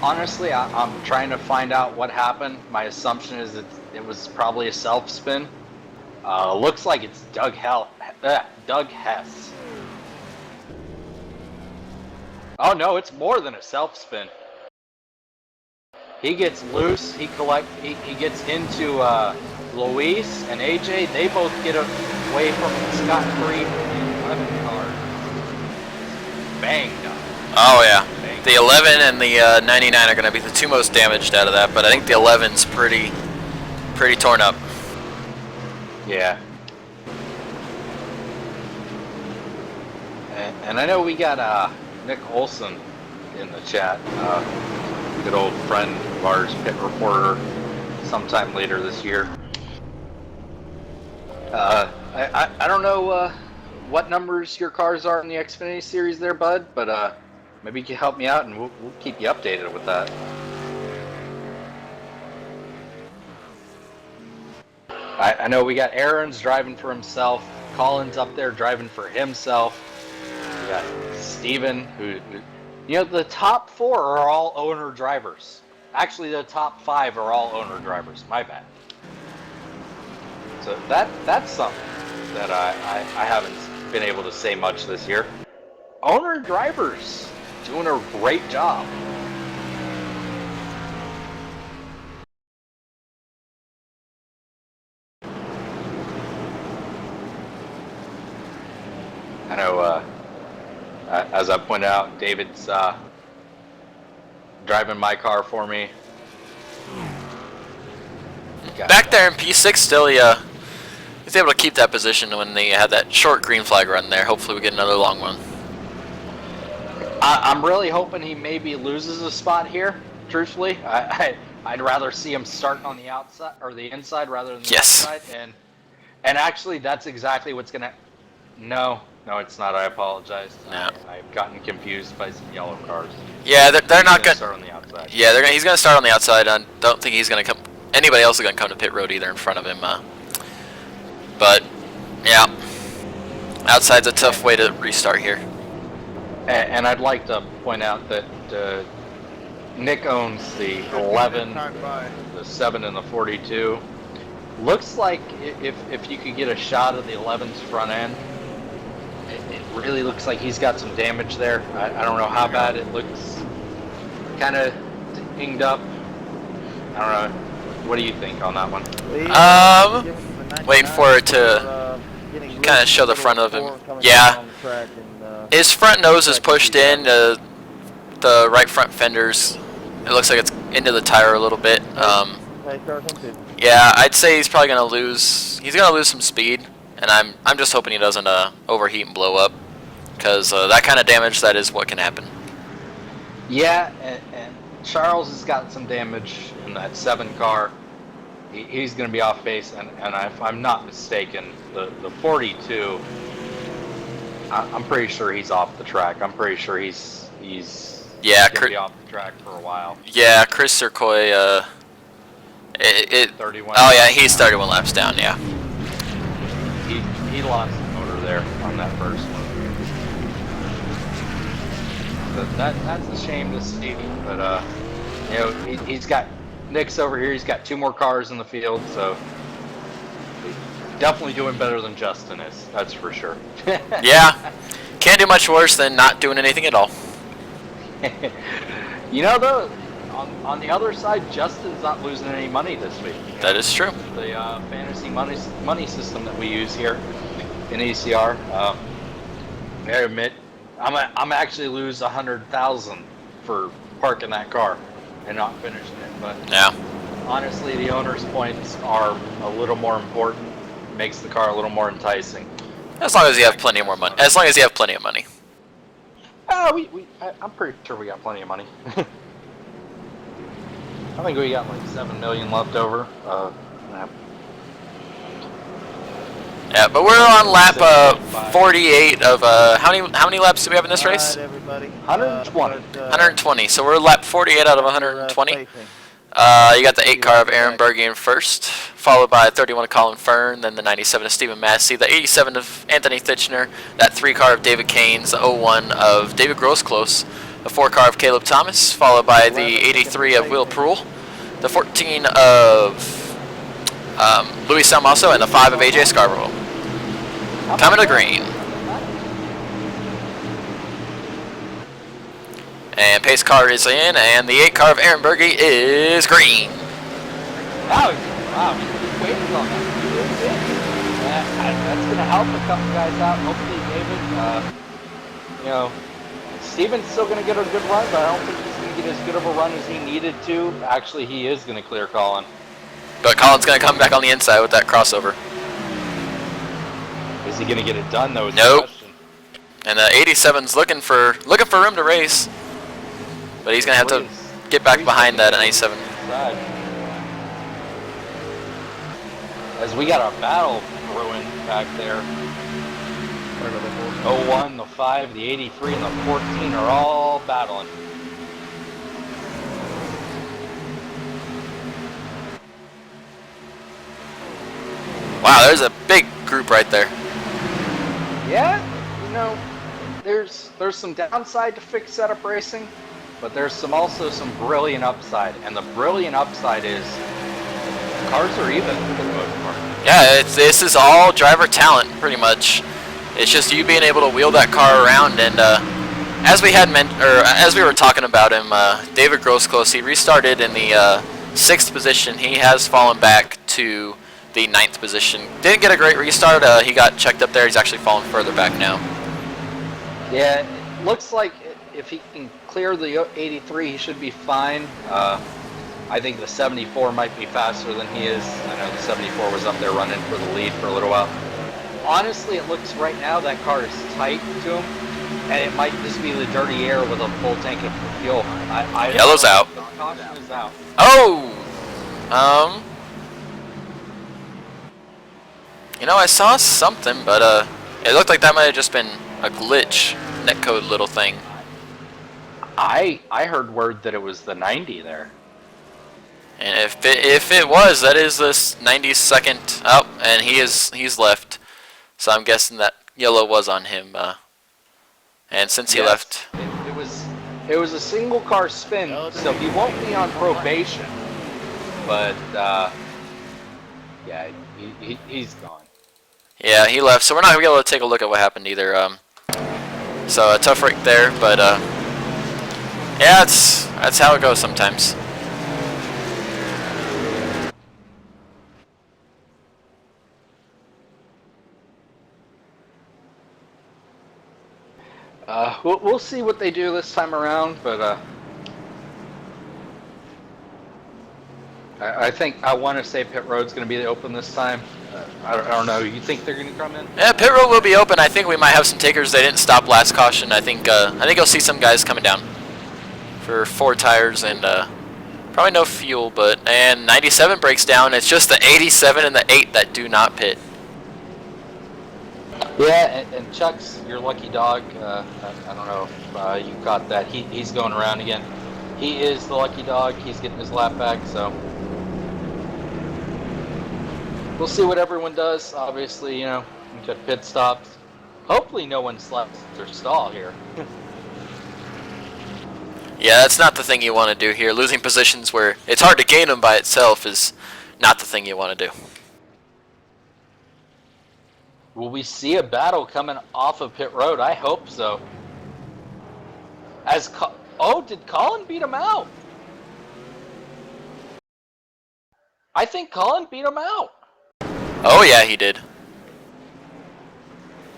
Honestly, I'm trying to find out what happened. My assumption is it was probably a self-spin. Looks like it's Doug Hess. Oh no, it's more than a self-spin. He gets loose, he gets into Luis and AJ. They both get away from scot-free. 11 cars. Banged up. Oh yeah, the 11 and the 99 are going to be the 2 most damaged out of that, but I think the 11's pretty torn up. Yeah. And I know we got Nick Olson in the chat, good old friend of ours, pit reporter, sometime later this year. I don't know what numbers your cars are in the Xfinity series there, bud, but maybe you can help me out and we'll keep you updated with that. I know we got Aaron's driving for himself, Colin's up there driving for himself. We got Steven, who, you know, the top 4 are all owner drivers. Actually, the top 5 are all owner drivers. My bad. So that's something that I haven't been able to say much this year. Owner drivers doing a great job. I know, as I pointed out, David's driving my car for me. Back there in P6 still, yeah. He's able to keep that position when they had that short green flag run there. Hopefully we get another long one. I'm really hoping he maybe loses a spot here, truthfully. I'd rather see him starting on the outside or the inside rather than the outside. And actually, that's exactly what's going to... No, it's not. I apologize. No. I've gotten confused by some yellow cars. Yeah, they're not going to start on the outside. Yeah, he's going to start on the outside. I don't think he's going to come... Anybody else is going to come to pit road either in front of him. But, yeah. Outside's a tough way to restart here. And I'd like to point out that Nick owns the 11, the 7, and the 42. Looks like if you could get a shot of the 11's front end, it really looks like he's got some damage there. I don't know how bad it looks. Kind of dinged up. I don't know. What do you think on that one? Waiting for it to kind of show the front of him. Yeah. His front nose is pushed in. The right front fender's, it looks like it's into the tire a little bit. Yeah, I'd say he's probably gonna lose. He's gonna lose some speed, and I'm just hoping he doesn't overheat and blow up, because that kind of damage, that is what can happen. Yeah, and Charles has got some damage in that 7 car. He's going to be off base, and if I'm not mistaken, the 42, I'm pretty sure he's off the track. I'm pretty sure he's going to be off the track for a while. Yeah, Chris Sercoy, 31. Oh yeah, he's 31 laps down. Yeah. He lost the motor there on that first one. But that's a shame to see. But you know, he's got Nick's over here. He's got 2 more cars in the field, so definitely doing better than Justin is. That's for sure. Yeah, can't do much worse than not doing anything at all. You know, though, on the other side, Justin's not losing any money this week. That is true. The fantasy money system that we use here in ECR. I admit, I'm actually lose 100,000 for parking that car and not finishing it. But yeah, honestly, the owner's points are a little more important. Makes the car a little more enticing. As long as you have plenty more money. As long as you have plenty of money. I'm pretty sure we got plenty of money. I think we got like 7 million left over. Yeah, but we're on lap 48 of how many laps do we have in this race? 120. 120. So we're lap 48 out of 120. You got the 8 car of Aaron Berge in first, followed by 31 of Colin Fern, then the 97 of Stephen Massey, the 87 of Anthony Thitchner, that 3 car of David Keynes, the 01 of David Grossclose, the 4 car of Caleb Thomas, followed by the 83 of Will Pruill, the 14 of Louis Salmaso, and the 5 of AJ Scarborough. Coming to green. And pace car is in, and the 8 car of Aaron Berge is green. Wow, waiting on that. That's going to help a couple guys out. Hopefully, David, Steven's still going to get a good run, but I don't think he's going to get as good of a run as he needed to. Actually, he is going to clear Colin. But Colin's going to come back on the inside with that crossover. Is he going to get it done, though? Nope. And the 87's looking for room to race. But he's going to have to get back behind that 97. As we got a battle brewing back there. 01, the 5, the 83, and the 14 are all battling. Wow, there's a big group right there. Yeah, there's some downside to fixed setup racing. but there's also some brilliant upside, and the brilliant upside is cars are even for the most part. Yeah, this is all driver talent, pretty much. It's just you being able to wheel that car around, and as we had as we were talking about him, David Grosclose, he restarted in the 6th position. He has fallen back to the 9th position. Didn't get a great restart. He got checked up there. He's actually fallen further back now. Yeah, it looks like if he can clear the 83, he should be fine. I think the 74 might be faster than he is. I know the 74 was up there running for the lead for a little while. Honestly, it looks right now that car is tight to him, and it might just be the dirty air with a full tank of fuel. Yellow's out. Caution is out. Oh! You know, I saw something, but it looked like that might have just been a glitch, netcode little thing. I heard word that it was the 90 there. And if it was, that is this 92nd. Oh, and he's left. So I'm guessing that yellow was on him. And since he left, it was a single car spin, so he won't be on probation. But yeah, he's gone. yeah, he left. So we're not gonna be able to take a look at what happened either. So a tough break there, but yeah, that's how it goes sometimes. We'll see what they do this time around, but I think I want to say pit road's going to be open this time. I don't know. You think they're going to come in? Yeah, pit road will be open. I think we might have some takers. They didn't stop last caution. I think you'll see some guys coming down for 4 tires and probably no fuel. And 97 breaks down. It's just the 87 and the 8 that do not pit. Yeah, and Chuck's your lucky dog. I don't know if you caught that. He's going around again. He is the lucky dog. He's getting his lap back, so we'll see what everyone does. Obviously, you know, we got pit stops. Hopefully no one slaps their stall here. Yeah, that's not the thing you want to do here. Losing positions where it's hard to gain them by itself is not the thing you want to do. Will we see a battle coming off of pit road? I hope so. Did Colin beat him out? I think Colin beat him out. Oh yeah, he did.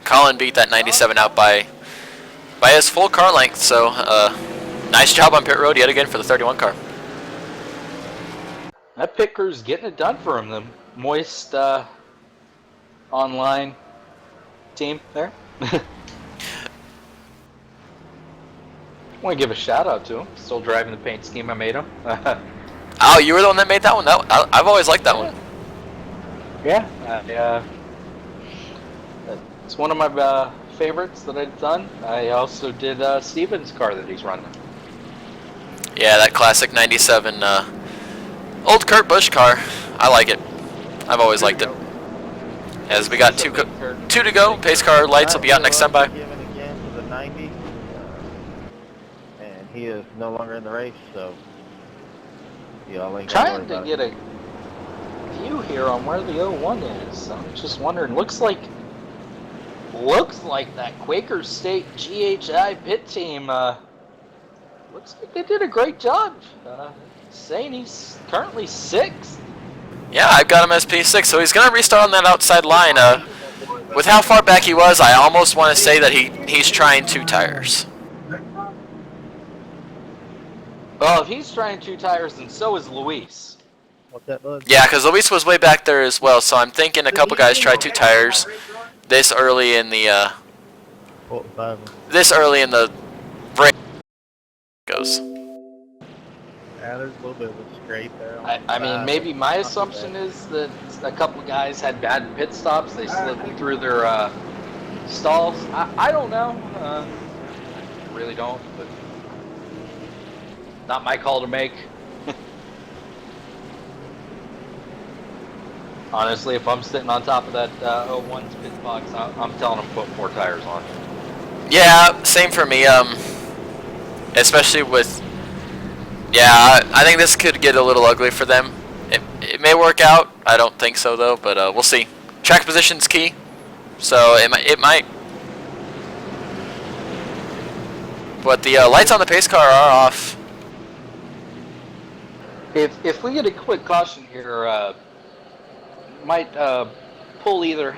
Colin beat that 97 out by his full car length, so nice job on pit road yet again for the 31 car. That pit crew's getting it done for him. The Moist online team there. I want to give a shout out to him. Still driving the paint scheme I made him. Oh, you were the one that made that one? I've always liked that one. Yeah. It's one of my favorites that I've done. I also did Steven's car that he's running. Yeah, that classic 97 old Kurt Busch car. I like it. I've always liked it. As we got two to go, pace car lights will be out next time by. Given again to the 90, and he is no longer in the race, so y'all ain't trying to get a view here on where the 01 is. I'm just wondering. Looks like that Quaker State GHI pit team. Looks like they did a great job. Saying he's currently 6th. Yeah, I've got him as P6, so he's going to restart on that outside line. With how far back he was, I almost want to say that he's trying 2 tires. Well, if he's trying 2 tires, then so is Luis. What's that, bud? Yeah, because Luis was way back there as well, so I'm thinking a couple guys try 2 tires this early in the break goes. Yeah, there's a little bit of a scrape there. I mean, maybe my assumption is that a couple guys had bad pit stops. They slipped through their stalls. I don't know. Really don't, but not my call to make. Honestly, if I'm sitting on top of that 01's pit box, I'm telling them to put 4 tires on. Yeah, same for me. Especially with Yeah, I think this could get a little ugly for them. It may work out. I don't think so though, but we'll see. Track position's key, so it might. But the lights on the pace car are off. If we get a quick caution here, might pull either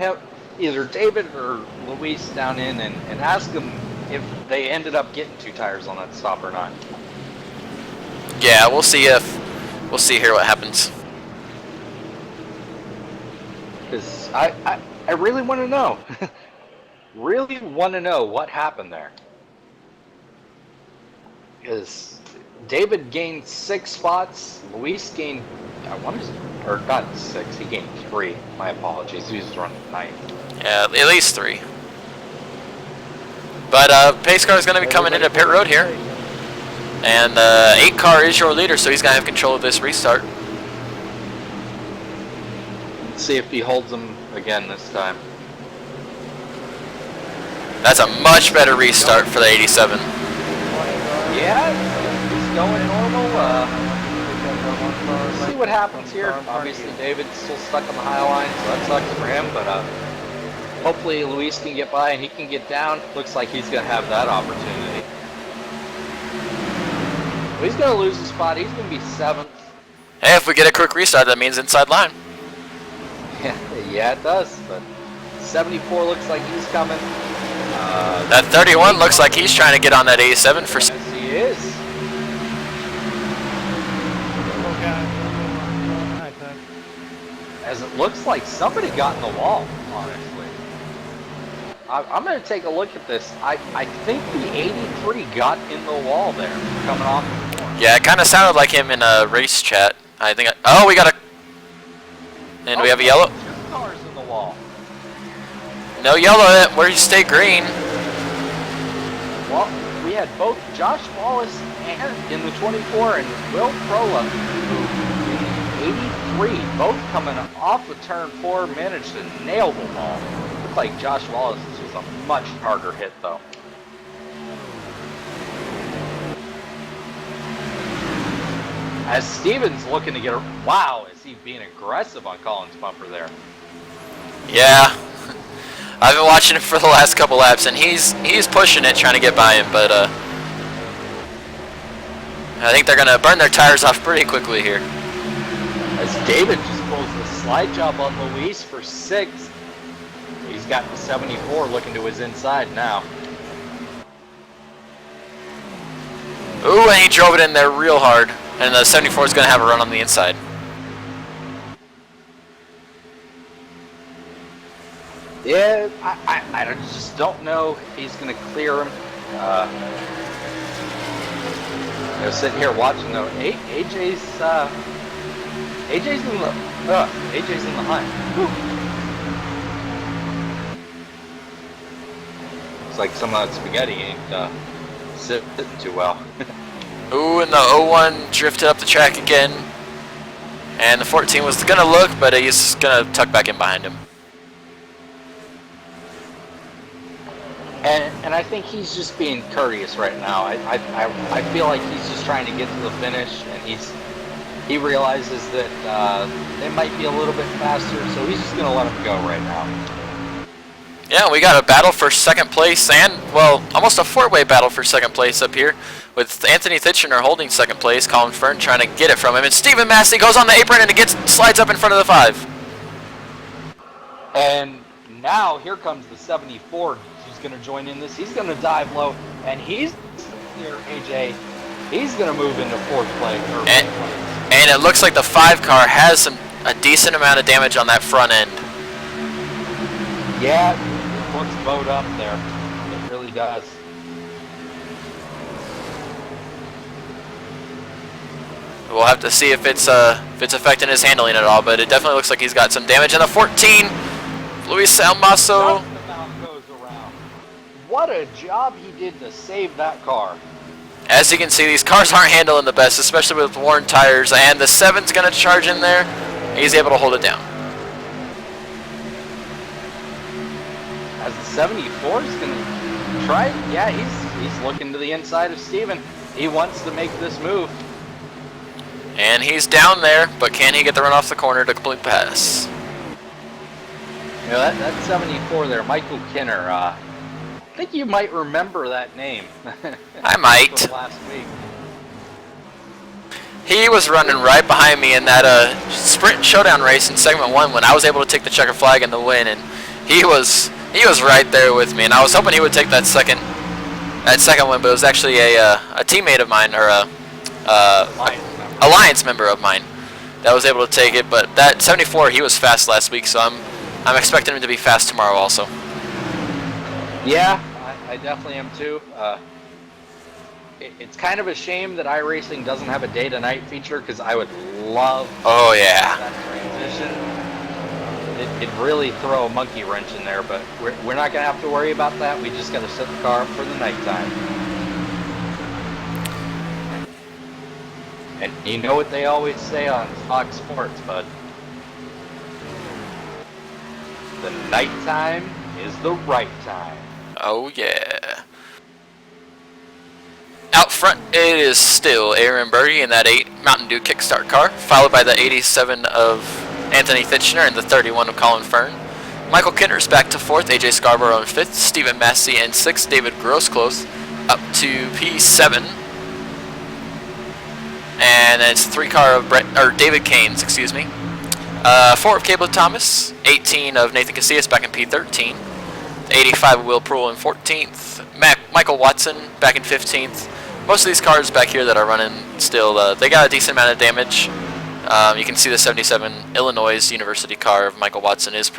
David or Luis down in and ask them if they ended up getting 2 tires on that stop or not. Yeah, we'll see here what happens. Because I really want to know. Really want to know what happened there. Because David gained 6 spots, Luis gained, or not 6, he gained 3. My apologies, he was running 9. Yeah, at least 3. But pace car is going to be coming into pit road here. And 8 car is your leader, so he's going to have control of this restart. Let's see if he holds them again this time. That's a much better restart for the 87. Yeah, he's going normal. We'll see what happens here. Obviously, David's still stuck on the high line, so that sucks for him. But hopefully, Luis can get by and he can get down. Looks like he's going to have that opportunity. Well, he's going to lose a spot. He's going to be 7th. Hey, if we get a quick restart, that means inside line. Yeah, it does. But 74 looks like he's coming. That 31 looks like he's trying to get on that 87 for. Yes, he is. As it looks like somebody got in the wall, honestly. I'm going to take a look at this. I think the 83 got in the wall there, coming off the floor. Yeah, it kind of sounded like him in a race chat. I think. Oh, we got a. And we have a yellow. 2 cars in the wall. No yellow. Where you stay green. Well, we had both Josh Wallace and in the 24 and Will Prola in the 83, both coming off of turn 4, managed to nail the wall. Looked like Josh Wallace was a much harder hit though. As Steven's looking to get a wow, is he being aggressive on Collins' bumper there? Yeah. I've been watching him for the last couple laps, and he's pushing it, trying to get by him, but I think they're gonna burn their tires off pretty quickly here. As David just pulls the slide job on Luis for 6th. He's got the 74 looking to his inside now. Ooh, and he drove it in there real hard, and the 74 is gonna have a run on the inside. Yeah, I just don't know if he's going to clear him. I was sitting here watching though. AJ's in the hunt. Whew. Looks like some of that spaghetti ain't sitting too well. Ooh, and the 01 drifted up the track again, and the 14 was gonna look, but he's gonna tuck back in behind him. And I think he's just being courteous right now. I feel like he's just trying to get to the finish, and he realizes that they might be a little bit faster, so he's just going to let them go right now. Yeah, we got a battle for second place, and, well, almost a 4-way battle for second place up here, with Anthony Titchener holding second place, Colin Fern trying to get it from him, and Stephen Massey goes on the apron and slides up in front of the 5. And now here comes the 74. Going to join in this. He's going to dive low, and he's here. AJ, he's going to move into 4th place. And it looks like the 5 car has a decent amount of damage on that front end. Yeah, it looks bowed up there. It really does. We'll have to see if it's affecting his handling at all, but it definitely looks like he's got some damage. And the 14, Luis Almaso. What a job he did to save that car. As you can see, these cars aren't handling the best, especially with worn tires, and the 7's going to charge in there. He's able to hold it down. As the 74 is going to try, yeah, he's looking to the inside of Steven. He wants to make this move. And he's down there, but can he get the run off the corner to complete the pass? You know, that 74 there, Michael Kinner. I think you might remember that name. I might. From last week. He was running right behind me in that sprint showdown race in segment 1 when I was able to take the checker flag and the win, and he was right there with me, and I was hoping he would take that second win, but it was actually a teammate of mine, or a alliance member of mine that was able to take it. But that 74, he was fast last week, so I'm expecting him to be fast tomorrow also. Yeah, I definitely am too. It's kind of a shame that iRacing doesn't have a day-to-night feature, because I would love that transition. It'd really throw a monkey wrench in there, but we're not going to have to worry about that. We just got to set the car up for the nighttime. And you know what they always say on Fox Sports, bud? The nighttime is the right time. Oh yeah. Out front, it is still Aaron Birdie in that 8 Mountain Dew Kickstart car, followed by the 87 of Anthony Thitchner and the 31 of Colin Fern. Michael Kinner's back to 4th, AJ Scarborough in 5th, Stephen Massey in 6th, David Grosclose up to P7. And then it's 3 car of David Caines, excuse me. 4 of Caleb Thomas, 18 of Nathan Casillas back in P13, 85 of Will Proul in 14th, Michael Watson back in 15th. Most of these cars back here that are running still, they got a decent amount of damage. You can see the 77 Illinois University car of Michael Watson is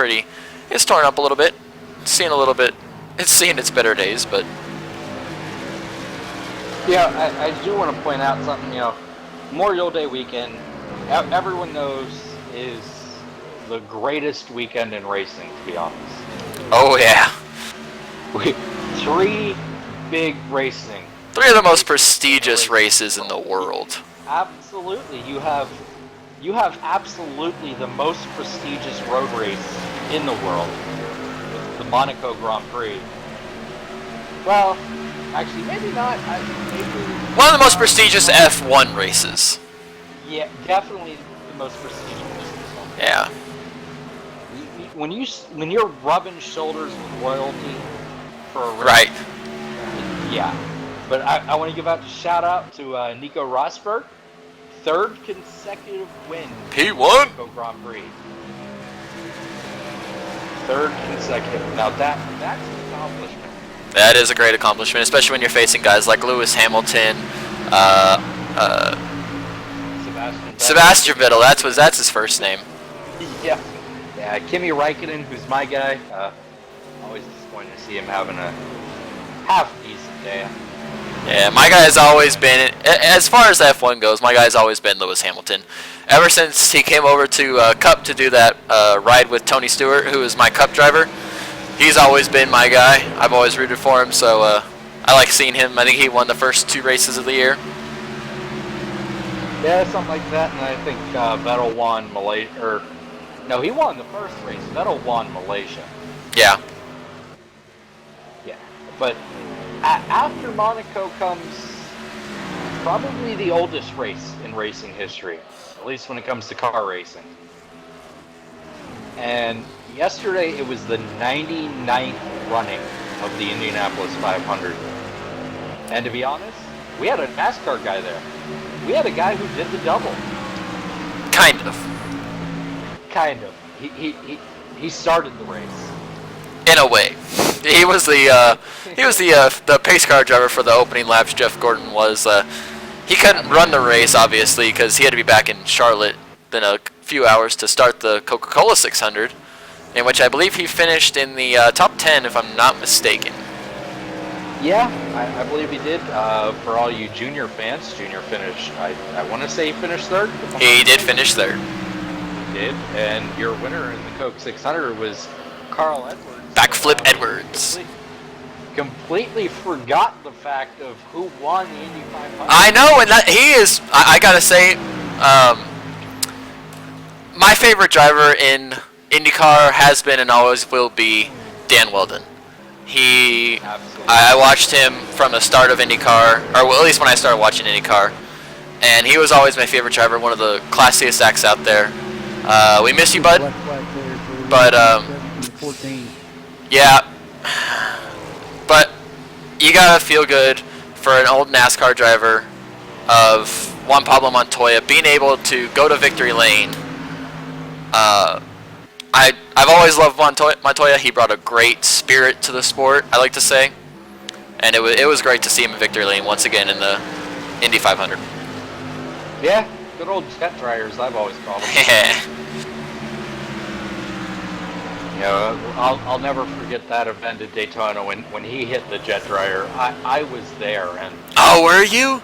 it's torn up a little bit. It's seen its better days, but yeah, I do want to point out something. You know, Memorial Day weekend, everyone knows, is the greatest weekend in racing, to be honest. Oh yeah. 3 big racing. 3 of the most prestigious races in the world. Absolutely. You have absolutely the most prestigious road race in the world, the Monaco Grand Prix. Well, actually, maybe not. One of the most prestigious F1 races. Yeah, definitely the most prestigious. Yeah. When you're rubbing shoulders with royalty for a race, Right. Yeah. But I want to give a shout out to Nico Rosberg, 3rd consecutive win. P1. Monaco Grand Prix. 3rd consecutive. Now that's an accomplishment. That is a great accomplishment, especially when you're facing guys like Lewis Hamilton, Sebastian Vettel. That's his first name. Yeah. Kimi Räikkönen, who's my guy. Always disappointed to see him having a half decent day. Yeah, my guy has always been, as far as F1 goes, my guy's always been Lewis Hamilton. Ever since he came over to Cup to do that ride with Tony Stewart, who is my Cup driver, he's always been my guy. I've always rooted for him, so I like seeing him. I think he won the first 2 races of the year. Yeah, something like that, and I think Vettel won Malaysia, no, he won the first race. Vettel won Malaysia. Yeah. Yeah, but after Monaco comes probably the oldest race in racing history, at least when it comes to car racing. And yesterday it was the 99th running of the Indianapolis 500. And to be honest, we had a NASCAR guy there. We had a guy who did the double. Kind of. He started the race. In a way, he was the pace car driver for the opening laps. Jeff Gordon was. He couldn't run the race obviously because he had to be back in Charlotte in a few hours to start the Coca-Cola 600, in which I believe he finished in the top 10 if I'm not mistaken. Yeah, I believe he did. For all you Junior fans, Junior finished. I want to say he finished 3rd. He did finish 3rd. He did, and your winner in the Coke 600 was Carl Edwards. Backflip Edwards. Completely forgot the fact of who won the Indy 500. I know, and that he is. I gotta say, my favorite driver in IndyCar has been and always will be Dan Weldon. Absolutely. I watched him from the start of IndyCar, or well, at least when I started watching IndyCar, and he was always my favorite driver, one of the classiest acts out there. We miss you, bud. But yeah, but you gotta feel good for an old NASCAR driver of Juan Pablo Montoya being able to go to victory lane. I've always loved Montoya. He brought a great spirit to the sport, I like to say, and it was great to see him in victory lane once again in the Indy 500. Yeah, good old jet dryers, I've always called them. You know, I'll never forget that event at Daytona when he hit the jet dryer. I was there, and Oh, were you?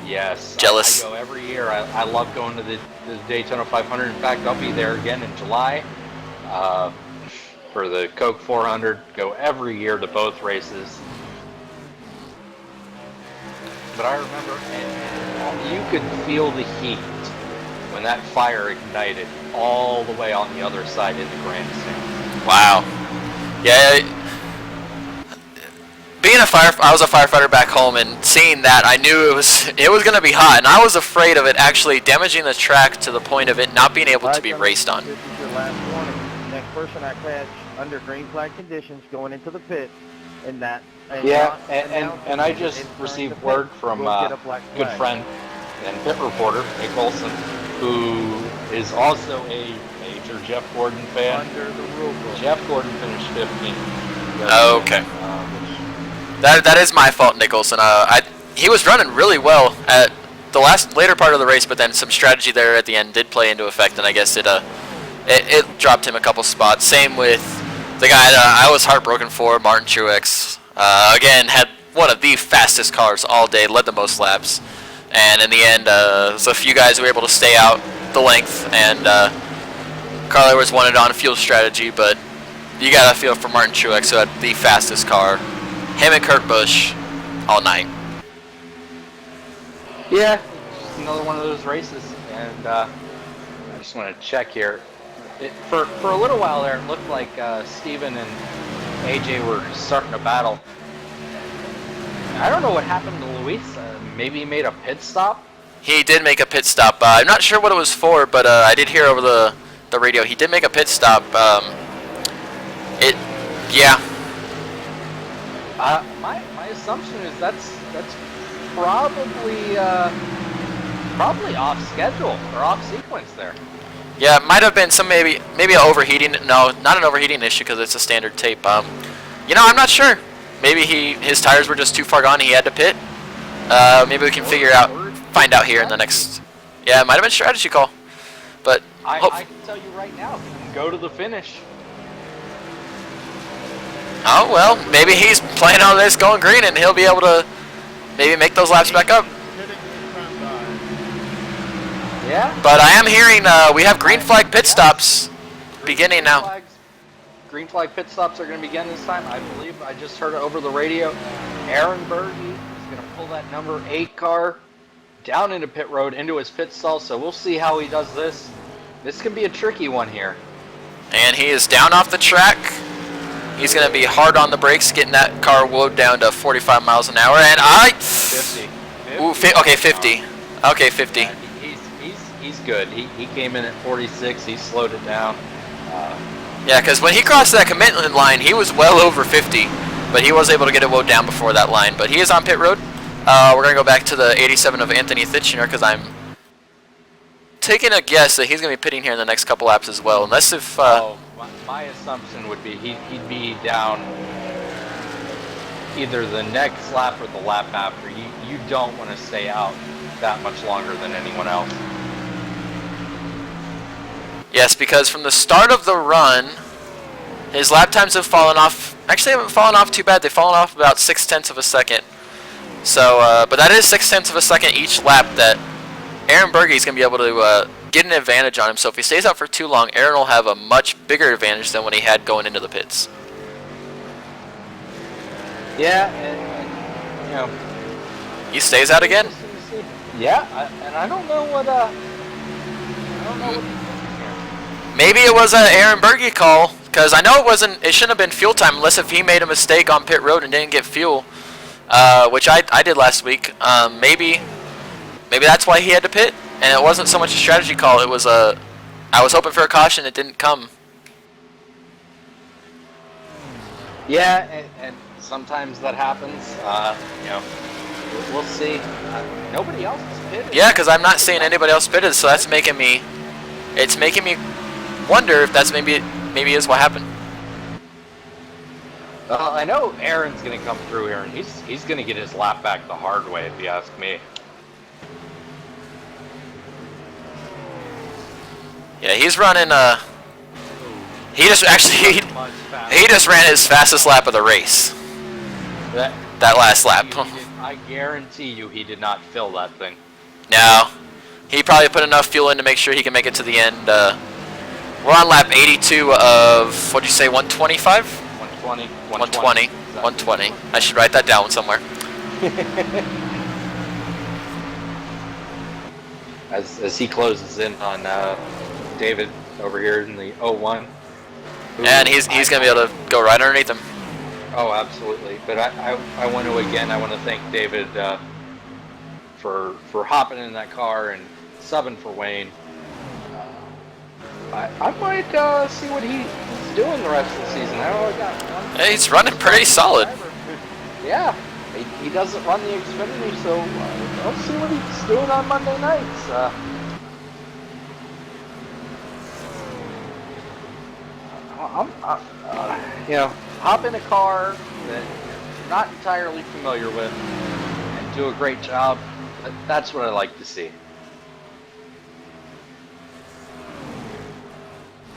yes, Jealous. I go every year. I love going to the Daytona 500. In fact, I'll be there again in July for the Coke 400. Go every year to both races. But I remember, and you could feel the heat when that fire ignited all the way on the other side in the grandstand. Wow. Yeah. I was a firefighter back home, and seeing that, I knew it was going to be hot, and I was afraid of it actually damaging the track to the point of it not being able to be raced on. This is your last warning. Next person I catch under green flag conditions going into the pit, and that. And I just received word from a good friend and pit reporter, Nick Olson, who is also a major Jeff Gordon fan. Under the rule book. Jeff Gordon finished 15th. Oh, okay. That is my fault, Nicholson. He was running really well at the later part of the race, but then some strategy there at the end did play into effect, and I guess it dropped him a couple spots. Same with the guy that I was heartbroken for, Martin Truex. Again, had one of the fastest cars all day, led the most laps, and in the end, so a few guys who were able to stay out the length, and Carl Edwards wanted on field strategy, but you gotta feel for Martin Truex, who had the fastest car. Him and Kurt Busch all night. Yeah, just another one of those races, and I just want to check here. For a little while there, it looked like Steven and AJ were starting a battle. I don't know what happened to Luis. Maybe he made a pit stop? He did make a pit stop. I'm not sure what it was for, but I did hear over the radio he did make a pit stop. Yeah. My assumption is that's probably off schedule or off sequence there. Yeah, it might have been some maybe an overheating. No, not an overheating issue because it's a standard tape. I'm not sure. Maybe his tires were just too far gone and he had to pit. Maybe we can find out here in the next. Yeah, it might have been a strategy call. But I can tell you right now, he can go to the finish. Oh, well, maybe he's playing on this going green and he'll be able to maybe make those laps back up. Yeah. But I am hearing we have green flag pit stops beginning now. Green flag pit stops are going to begin this time. I believe I just heard it over the radio. Aaron Berge is going to pull that number 8 car down into pit road into his pit stall. So we'll see how he does this. This can be a tricky one here. And he is down off the track. He's going to be hard on the brakes, getting that car woed down to 45 miles an hour. And 50. Ooh, okay, 50. Okay, 50. Yeah, he's good. He came in at 46. He slowed it down. Yeah, because when he crossed that commitment line, he was well over 50. But he was able to get it woed down before that line. But he is on pit road. We're going to go back to the 87 of Anthony Thitchner because I'm taking a guess that he's going to be pitting here in the next couple laps as well. Unless if... my assumption would be he'd be down either the next lap or the lap after. You don't want to stay out that much longer than anyone else. Yes, because from the start of the run, his lap times have fallen off. Actually, they haven't fallen off too bad. They've fallen off about 0.6 of a second. So, but that is 0.6 of a second each lap that Aaron Berge is going to be able to get an advantage on him. So if he stays out for too long, Aaron will have a much bigger advantage than when he had going into the pits. Yeah, and he stays out again. Yeah, and I don't know what. Maybe it was an Aaron Berge call because I know it shouldn't have been fuel time unless if he made a mistake on pit road and didn't get fuel, which I did last week. Maybe maybe that's why he had to pit. And it wasn't so much a strategy call. It was I was hoping for a caution. It didn't come. Yeah, and sometimes that happens. You know, we'll see. Nobody else is pitted. Yeah, because I'm not seeing anybody else pitted, so that's making me. It's making me wonder if that's maybe is what happened. I know Aaron's gonna come through here, and he's gonna get his lap back the hard way, if you ask me. Yeah, he's running. He just actually he just ran his fastest lap of the race. That last lap. I guarantee you, he did not fill that thing. No, he probably put enough fuel in to make sure he can make it to the end. We're on lap 82 of what'd you say, 125? 120. 120. 120. I should write that down somewhere. As he closes in on David over here in the 01. And he's gonna be able to go right underneath him. Oh, absolutely. But I want to thank David for hopping in that car and subbing for Wayne. I might see what he's doing the rest of the season. I know I got one. Hey, he's running pretty solid. Yeah, he doesn't run the Xfinity, so I'll see what he's doing on Monday nights. You know, hop in a car that you're not entirely familiar with and do a great job. That's what I like to see.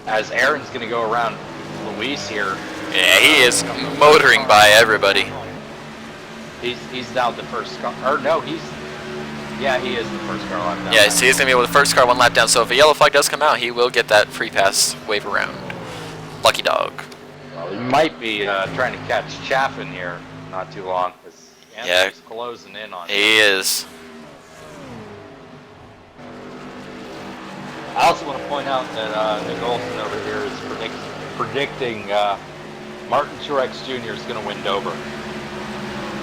As Aaron's going to go around Luis here. Yeah, he is motoring by everybody. He's now the first car. Or no, he is the first car lap down. Yeah, so he's going to be with the first car one lap down. So if a yellow flag does come out, he will get that free pass wave around. Lucky dog. Well, he might be trying to catch Chaffin here not too long. Yeah, he's closing in on him. He is. I also want to point out that Nick Olson over here is predicting Martin Truex Jr. is going to win Dover.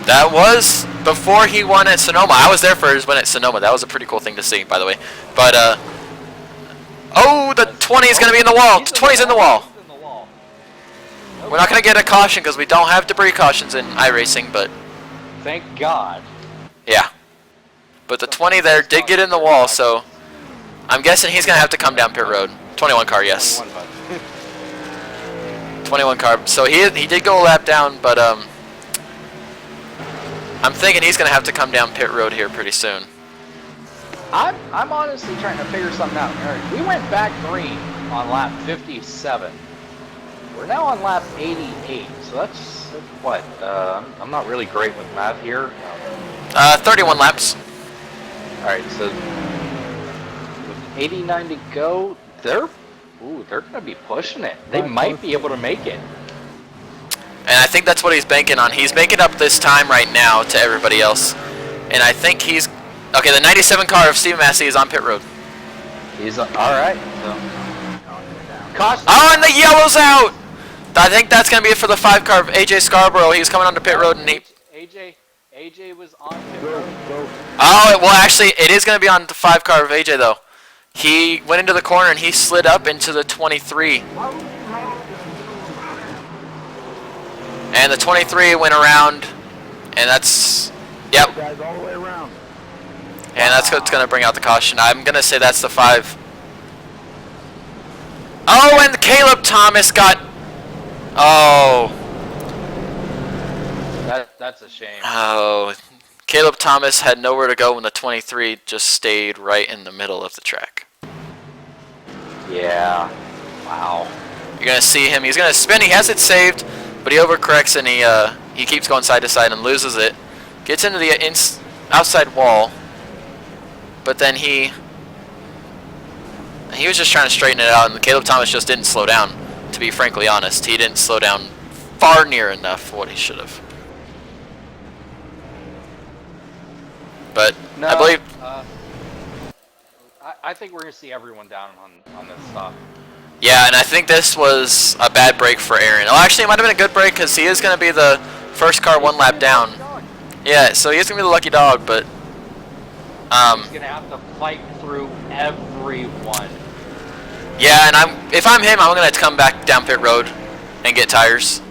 That was before he won at Sonoma. I was there for his win at Sonoma. That was a pretty cool thing to see, by the way. But, oh, the 20 is going to be in the wall. The 20's in the wall. We're not going to get a caution because we don't have debris cautions in iRacing, but... Thank God. Yeah. But the 20 there did get in the wall, so... I'm guessing he's going to have to come down pit road. 21 car, yes. 21 car. So he did go a lap down, but I'm thinking he's going to have to come down pit road here pretty soon. I'm honestly trying to figure something out. We went back green on lap 57. We're now on lap 88. So that's what? I'm not really great with math here. 31 laps. All right, so 89 to go. They're going to be pushing it. They might be able to make it. And I think that's what he's banking on. He's making up this time right now to everybody else. And I think he's... Okay, the 97 car of Steve Massey is on pit road. He's all right. So. Oh, and the yellow's out! I think that's going to be it for the 5 car of AJ Scarborough. He's coming onto pit road and he... AJ was on pit road. Oh, well, actually, it is going to be on the 5 car of AJ, though. He went into the corner and he slid up into the 23. And the 23 went around, and that's, yep. Guys all the way around. And that's what's going to bring out the caution. I'm going to say that's the 5. Oh, and Caleb Thomas got, oh. That's a shame. Oh, Caleb Thomas had nowhere to go when the 23 just stayed right in the middle of the track. Yeah. Wow. You're going to see him. He's going to spin. He has it saved, but he overcorrects and he keeps going side to side and loses it. Gets into the outside wall, but then he was just trying to straighten it out, and Caleb Thomas just didn't slow down, to be frankly honest. He didn't slow down far near enough for what he should have. But no, I believe... I think we're going to see everyone down on this stop. Yeah, and I think this was a bad break for Aaron. Well, actually, it might have been a good break because he is going to be the first car one lap down. Yeah, so he's going to be the lucky dog, but Um, He's gonna have to fight through everyone. yeah, and if I'm him, I'm gonna have to come back down pit road and get tires.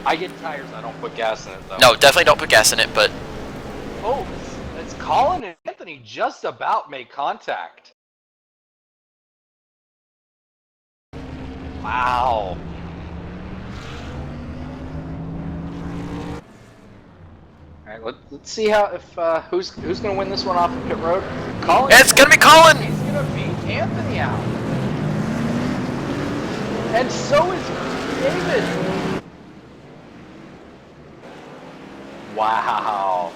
I get tires. I don't put gas in it though. No, definitely don't put gas in it, but Oh, it's Colin and Anthony just about make contact. Wow. All right, let's see how who's gonna win this one off of pit road. Colin. it's gonna be Colin. He's gonna beat Anthony out, and so is David. Wow.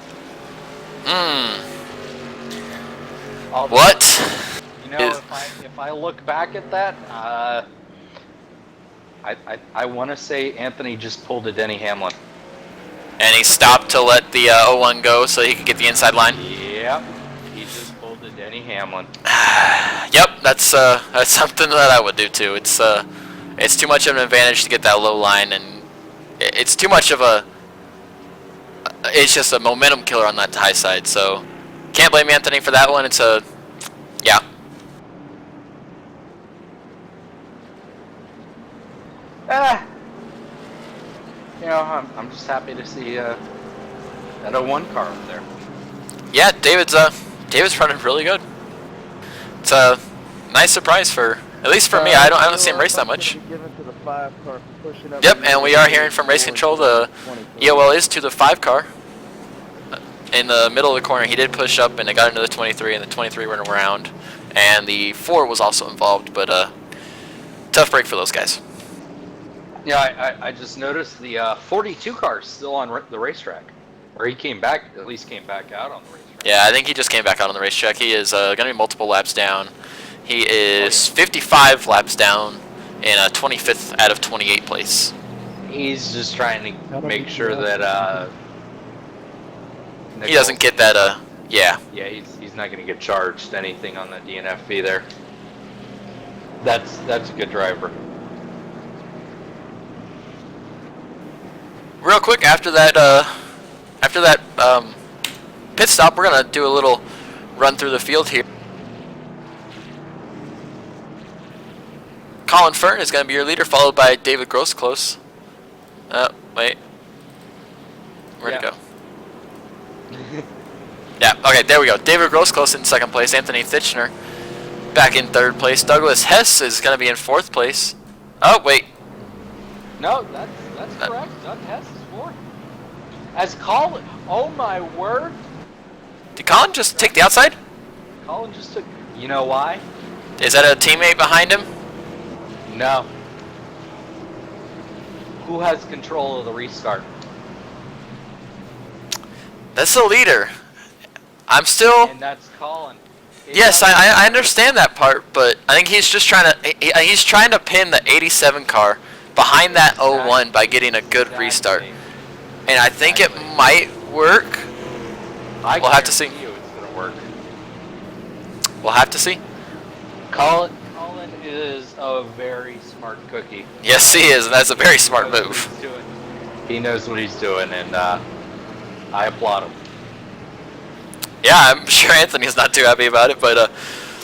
What? You know, if I look back at that, I want to say Anthony just pulled a Denny Hamlin. And he stopped to let the 01 go so he could get the inside line. Yep, he just pulled a Denny Hamlin. Yep, that's something that I would do too. It's too much of an advantage to get that low line, and it's too much of a. It's just a momentum killer on that high side. So can't blame Anthony for that one. Yeah. You know, I'm just happy to see that 01 car up there. Yeah, David's running really good. It's a nice surprise at least for me. I don't see him race that much. Yep, and we are hearing from race control the EOL is to the 5 car. In the middle of the corner, he did push up and it got into the 23, and the 23 went around, and the 4 was also involved, but tough break for those guys. Yeah, I just noticed the 42 car is still on the racetrack, or he came back out on the racetrack. Yeah, I think he just came back out on the racetrack. He is going to be multiple laps down. He is 55 laps down in a 25th out of 28 place. He's just trying to make sure that he doesn't get that. Yeah. Yeah, he's not going to get charged anything on the DNF fee there. That's a good driver. Real quick, after that pit stop, we're gonna do a little run through the field here. Colin Fern is gonna be your leader, followed by David Grossclose. Wait, where'd it go? Yeah, okay, there we go. David Grossclose in second place. Anthony Thitchner back in third place. Douglas Hess is gonna be in fourth place. Oh wait. No, that's correct. Doug Hess is fourth. As Colin, oh my word! Did Colin just take the outside? Colin just took. You know why? Is that a teammate behind him? No. Who has control of the restart? That's the leader. I'm still. And that's Colin. Yes, I understand that part, but I think he's just trying to he's trying to pin the 87 car behind that 01 by getting a good restart, and I think it might work. We'll have to see. It's gonna work. We'll have to see. Colin is a very smart cookie. Yes, he is, and that's a very smart move. He knows what he's doing, and I applaud him. Yeah, I'm sure Anthony's not too happy about it, but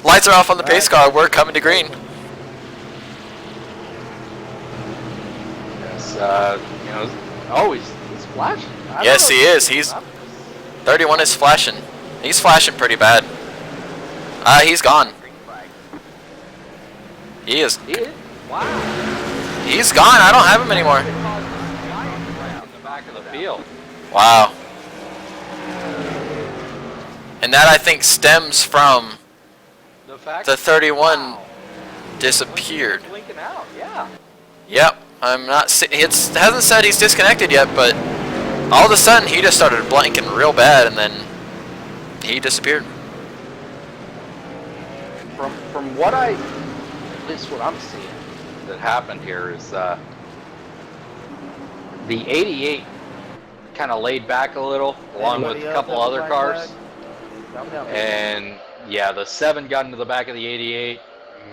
lights are off on the pace car. We're coming to green. Yes, you know. Oh, he's flashing. Yes, he is. 31 is flashing. He's flashing pretty bad. He's gone. He is. Wow. He's gone. I don't have him anymore. In the back of the field. Wow. And that, I think, stems from The fact the 31 wow. disappeared. Blinking out, yeah. Yep. I'm not. It hasn't said he's disconnected yet, but all of a sudden he just started blanking real bad, and then he disappeared. From what at least what I'm seeing that happened here is the 88 kind of laid back a little, along with a couple other cars. And yeah, the 7 got into the back of the 88.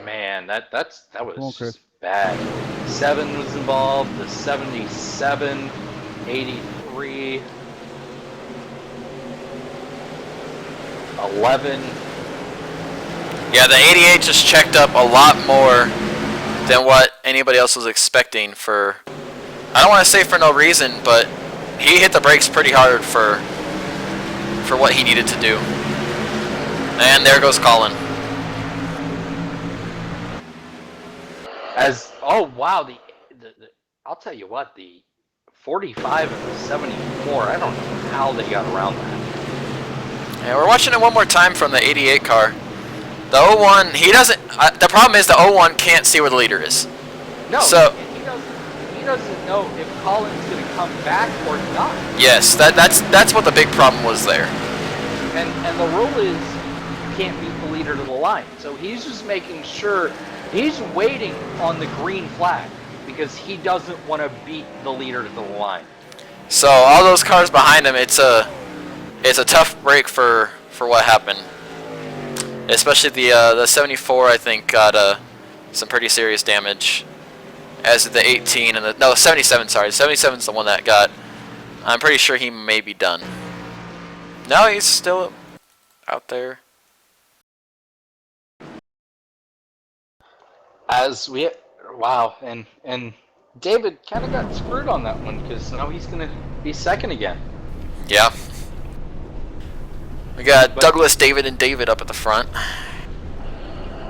Man, that was bad. 7 was involved. The 77, 83. 11. Yeah, the 88 just checked up a lot more than what anybody else was expecting for, I don't want to say for no reason, but he hit the brakes pretty hard for what he needed to do. And there goes Colin. Oh wow, the I'll tell you what, the 45 and the 74, I don't know how they got around that. And we're watching it one more time from the 88 car. The 01, he doesn't, the problem is the 01 can't see where the leader is. No, So, he doesn't know if Colin's going to come back or not. yes, that's what the big problem was there. And the rule is you can't beat the leader to the line. So he's just making sure, he's waiting on the green flag because he doesn't want to beat the leader to the line. So all those cars behind him, it's a tough break for what happened. Especially the 74, I think, got some pretty serious damage. As did the 18 and the 77. Sorry, the 77's the one that got. I'm pretty sure he may be done. No, he's still out there. Wow, and David kind of got screwed on that one because now he's going to be second again. Yeah. We got Douglas, David, and David up at the front.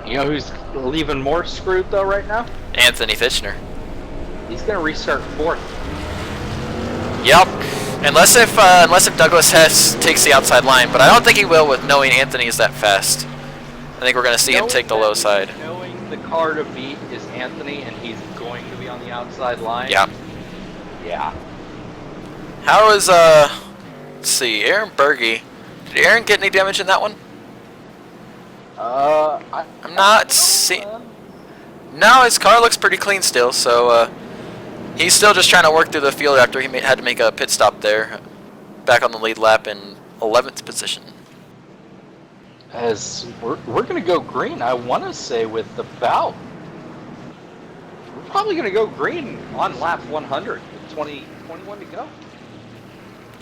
You know who's even more screwed though right now? Anthony Fitchner. He's going to restart fourth. Yep. Unless if Douglas Hess takes the outside line, but I don't think he will with knowing Anthony is that fast. I think we're going to see him take the low side. Knowing the car to beat is Anthony, and he's going to be on the outside line. Yeah. Yeah. How is let's see, Aaron Berge. Did Aaron get any damage in that one? I'm not seeing. No, his car looks pretty clean still. So he's still just trying to work through the field after he had to make a pit stop there. Back on the lead lap in 11th position. As we're going to go green, I want to say with about. We're probably going to go green on lap 100. 21 to go.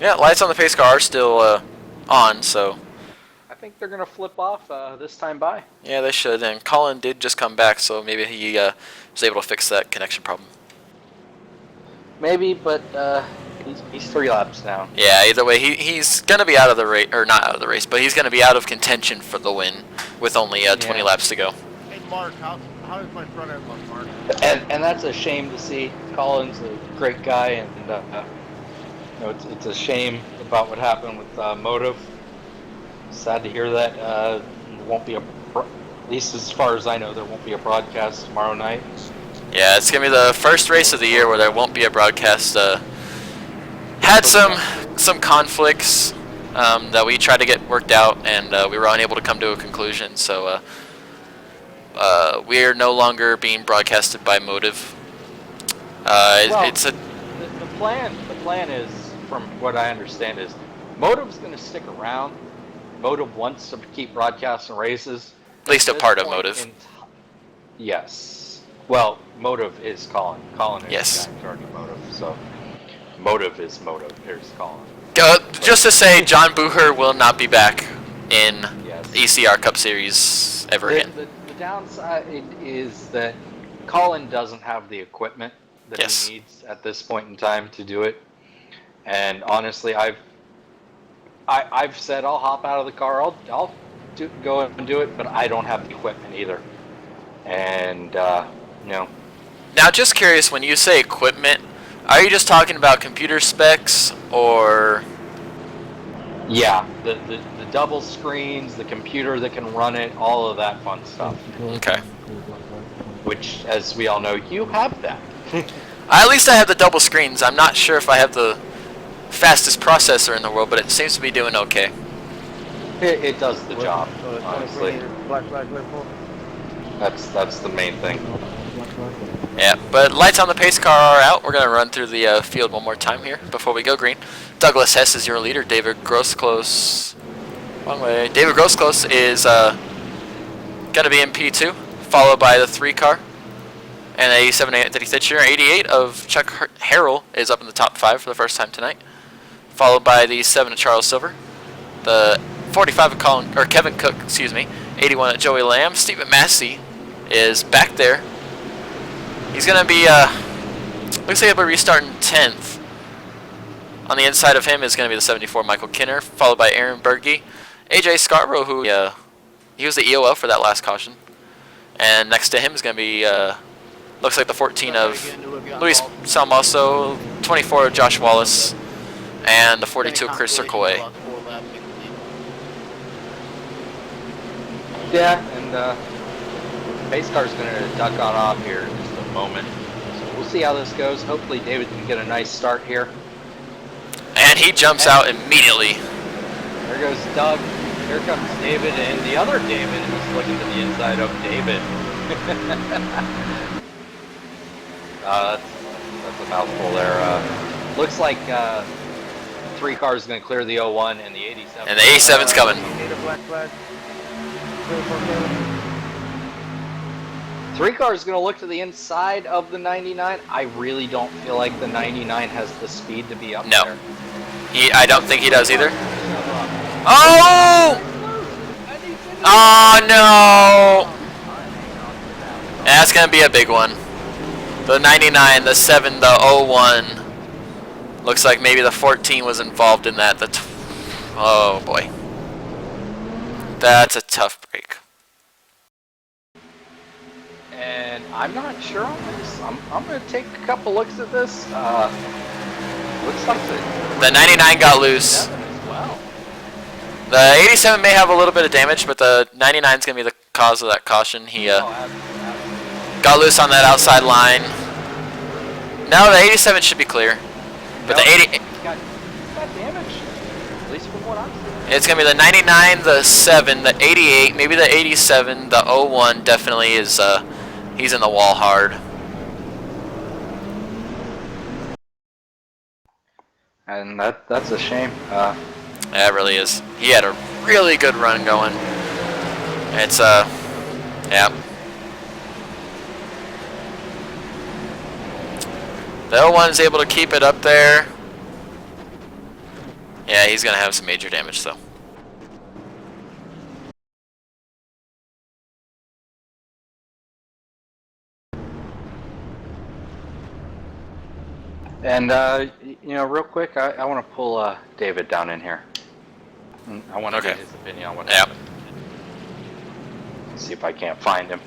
Yeah, lights on the pace car are still on, so. I think they're going to flip off this time by. Yeah, they should. And Colin did just come back, so maybe he was able to fix that connection problem. Maybe, but he's 3 laps down. Yeah, either way, he's going to be out of the race, or not out of the race, but he's going to be out of contention for the win with only 20 laps to go. Hey, Mark, how is my front end look, Mark? And that's a shame to see. Colin's a great guy, and you know, it's a shame about what happened with Motive. Sad to hear that. Won't be at least as far as I know, there won't be a broadcast tomorrow night. Yeah, it's going to be the first race of the year where there won't be a broadcast. Had some conflicts that we tried to get worked out, and we were unable to come to a conclusion. So we are no longer being broadcasted by Motive. It's a the plan is, from what I understand, is Motive's going to stick around. Motive wants to keep broadcasting races. at least a part of Motive. Yes. Well, Motive is Colin. Colin is Yes. the guy in charge of Motive. So Motive is Motive. Here's Colin. Just to say, John Booher will not be back in Yes. ECR Cup Series ever again. The downside is that Colin doesn't have the equipment that Yes. he needs at this point in time to do it. And honestly, I've said I'll hop out of the car. I'll go and do it, but I don't have the equipment either. And you know. Now, just curious, when you say equipment, are you just talking about computer specs or? Yeah, the double screens, the computer that can run it, all of that fun stuff. Okay. Which, as we all know, you have that. At least I have the double screens. I'm not sure if I have the fastest processor in the world, but it seems to be doing okay. It does the job, So honestly. Black flag lit for? That's the main thing. Yeah, but lights on the pace car are out. We're going to run through the field one more time here before we go green. Douglas Hess is your leader. David Grossclose. Wrong way. David Grossclose is going to be in P2, followed by the 3 car. And 87 Anthony Fitchner. 88 of Chuck Harrell is up in the top 5 for the first time tonight. Followed by the 7 of Charles Silver. The 45 of Kevin Cook, excuse me. 81 at Joey Lamb. Stephen Massey is back there. He's gonna be looks like he'll be restarting 10th. On the inside of him is gonna be the 74 Michael Kinner, followed by Aaron Berge. AJ Scarborough, who he was the EOL for that last caution. And next to him is gonna be looks like the 14 of Luis Salmoso, 24 of Josh Wallace, and the 42 of Chris Circoy. Yeah, and pace car's going to duck on off here in just a moment. So we'll see how this goes. Hopefully David can get a nice start here. And he jumps out immediately. There goes Doug. Here comes David, and the other David is looking to the inside of David. That's a mouthful there. Looks like 3 cars going to clear the 01 and the 87. And the 87's coming. Three cars going to look to the inside of the 99. I really don't feel like the 99 has the speed to be up there. I don't think he does either. Oh! Oh no! That's going to be a big one. The 99, the 7, the 01. Looks like maybe the 14 was involved in that. Oh boy. That's a tough break. And I'm not sure on this. I'm going to take a couple looks at this. Looks like the 99 got loose. As well. The 87 may have a little bit of damage, but the 99 is going to be the cause of that caution. He got loose on that outside line. No, the 87 should be clear. But the 80... got damage, at least from what I'm seeing. It's going to be the 99, the 7, the 88, maybe the 87, the 01 definitely is, he's in the wall hard. And that's a shame. Yeah, it really is. He had a really good run going. It's, yeah. The 01's able to keep it up there. Yeah, he's going to have some major damage, though. And, you know, real quick, I want to pull David down in here. I want to get his opinion on what happened. See if I can't find him.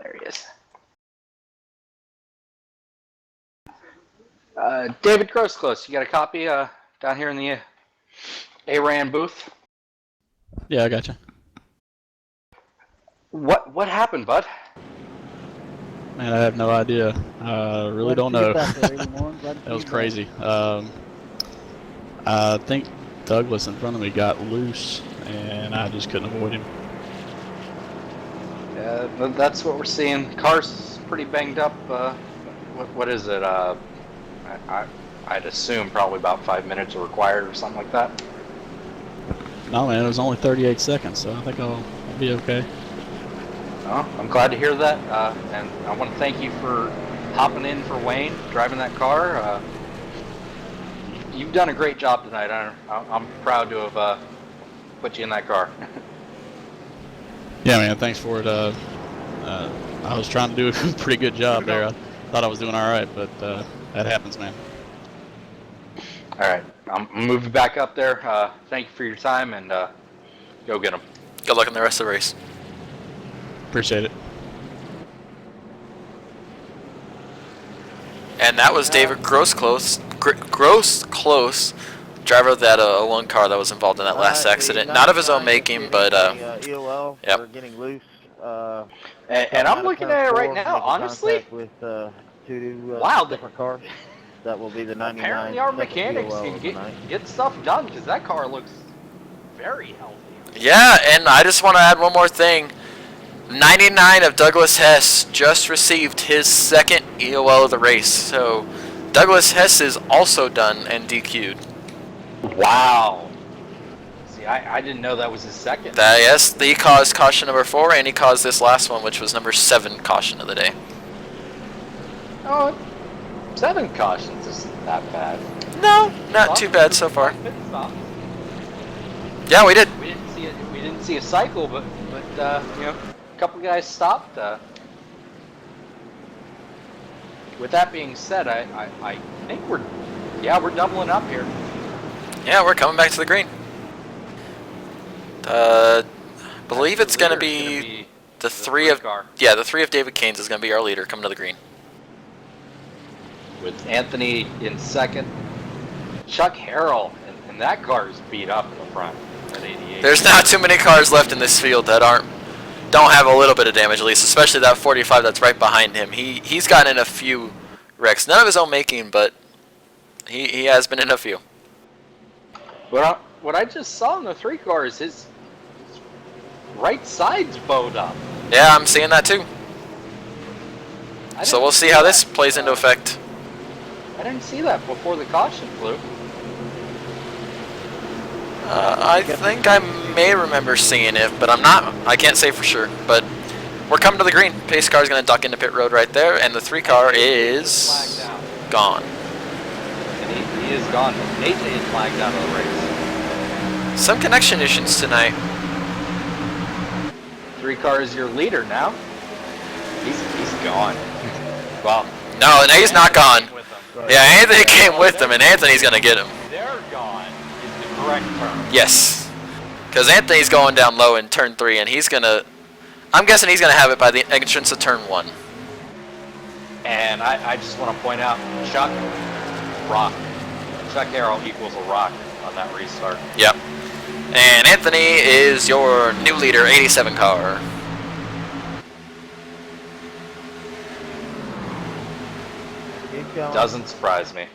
There he is. David Grossclose, you got a copy down here in the ARAN booth? Yeah, I gotcha. What happened, bud? Man, I have no idea. I really don't know. That was crazy. I think Douglas in front of me got loose, and I just couldn't avoid him. Yeah, that's what we're seeing. Car's pretty banged up. What is it? I'd assume probably about 5 minutes are required or something like that. No, man, it was only 38 seconds, so I think I'll be okay. Oh, I'm glad to hear that, and I want to thank you for hopping in for Wayne, driving that car. You've done a great job tonight. I'm proud to have put you in that car. Yeah, man, thanks for it. I was trying to do a pretty good job there. I thought I was doing all right, but that happens, man. All right, I'm moving back up there. Thank you for your time, and go get them. Good luck in the rest of the race. Appreciate it. And that was David Grossclose, driver of that 01 car that was involved in that last accident. Not of his own making, but EOL yep. Getting loose. And I'm looking at it right now, honestly. With two wow, different cars. That will be the 99. Apparently our mechanics can get stuff done, because that car looks very healthy. Yeah, and I just want to add one more thing. 99 of Douglas Hess just received his second EOL of the race. So Douglas Hess is also done and DQ'd. Wow. See, I didn't know that was his second. Yes, he caused caution number 4, and he caused this last one, which was number 7 caution of the day. Oh, 7 cautions. that bad. No, not too bad so far. Yeah, we did. We didn't see a cycle, but you know, a couple guys stopped. With that being said, I think we're doubling up here. Yeah, we're coming back to the green. Believe it's gonna be the three of David Kane's is gonna be our leader coming to the green. With Anthony in second, Chuck Harrell, and that car is beat up in the front at 88. There's not too many cars left in this field that don't have a little bit of damage at least, especially that 45 that's right behind him. He's gotten in a few wrecks, none of his own making, but he has been in a few. What I just saw in the 3 cars, his right side's bowed up. Yeah, I'm seeing that too. So we'll see how this plays into effect. I didn't see that before the caution flew. I think I may remember seeing it, but I can't say for sure. But we're coming to the green. Pace car is going to duck into pit road right there, and the 3 car is gone. And he is gone. AJ is flagged out of the race. Some connection issues tonight. 3 car is your leader now. He's gone. Well, no, he's not gone. Yeah, Anthony came with him, and Anthony's going to get him. They're gone is the correct term. Yes. Because Anthony's going down low in turn 3, and I'm guessing he's going to have it by the entrance of turn 1. And I just want to point out, Chuck, rock. Chuck Harrell equals a rock on that restart. Yep. And Anthony is your new leader, 87 car. Doesn't surprise me.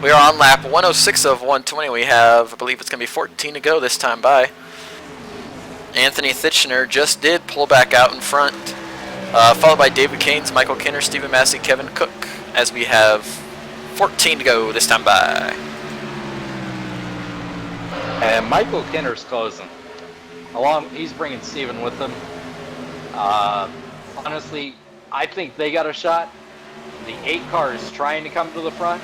We are on lap 106 of 120. We have, I believe it's going to be 14 to go this time by. Anthony Thitchener just did pull back out in front, followed by David Kanes, Michael Kinner, Stephen Massey, Kevin Cook, as we have 14 to go this time by. And Michael Kinner's closing. He's bringing Stephen with him. Honestly, I think they got a shot. The 8 car is trying to come to the front.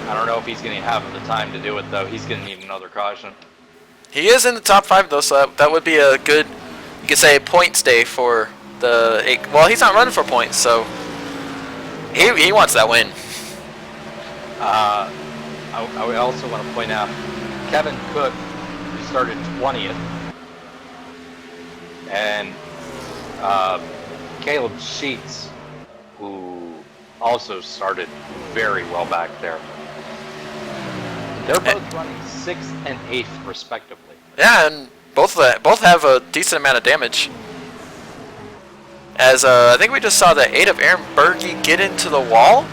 I don't know if he's going to have the time to do it, though. He's going to need another caution. He is in the top 5, though, so that would be a good, you could say, points day for the 8. Well, he's not running for points, so he wants that win. I also want to point out Kevin Cook, who started 20th, and Caleb Sheets, who also started very well back there. They're both running 6th and 8th respectively. Yeah, and both have a decent amount of damage. As I think we just saw the 8 of Aaron Berge get into the wall.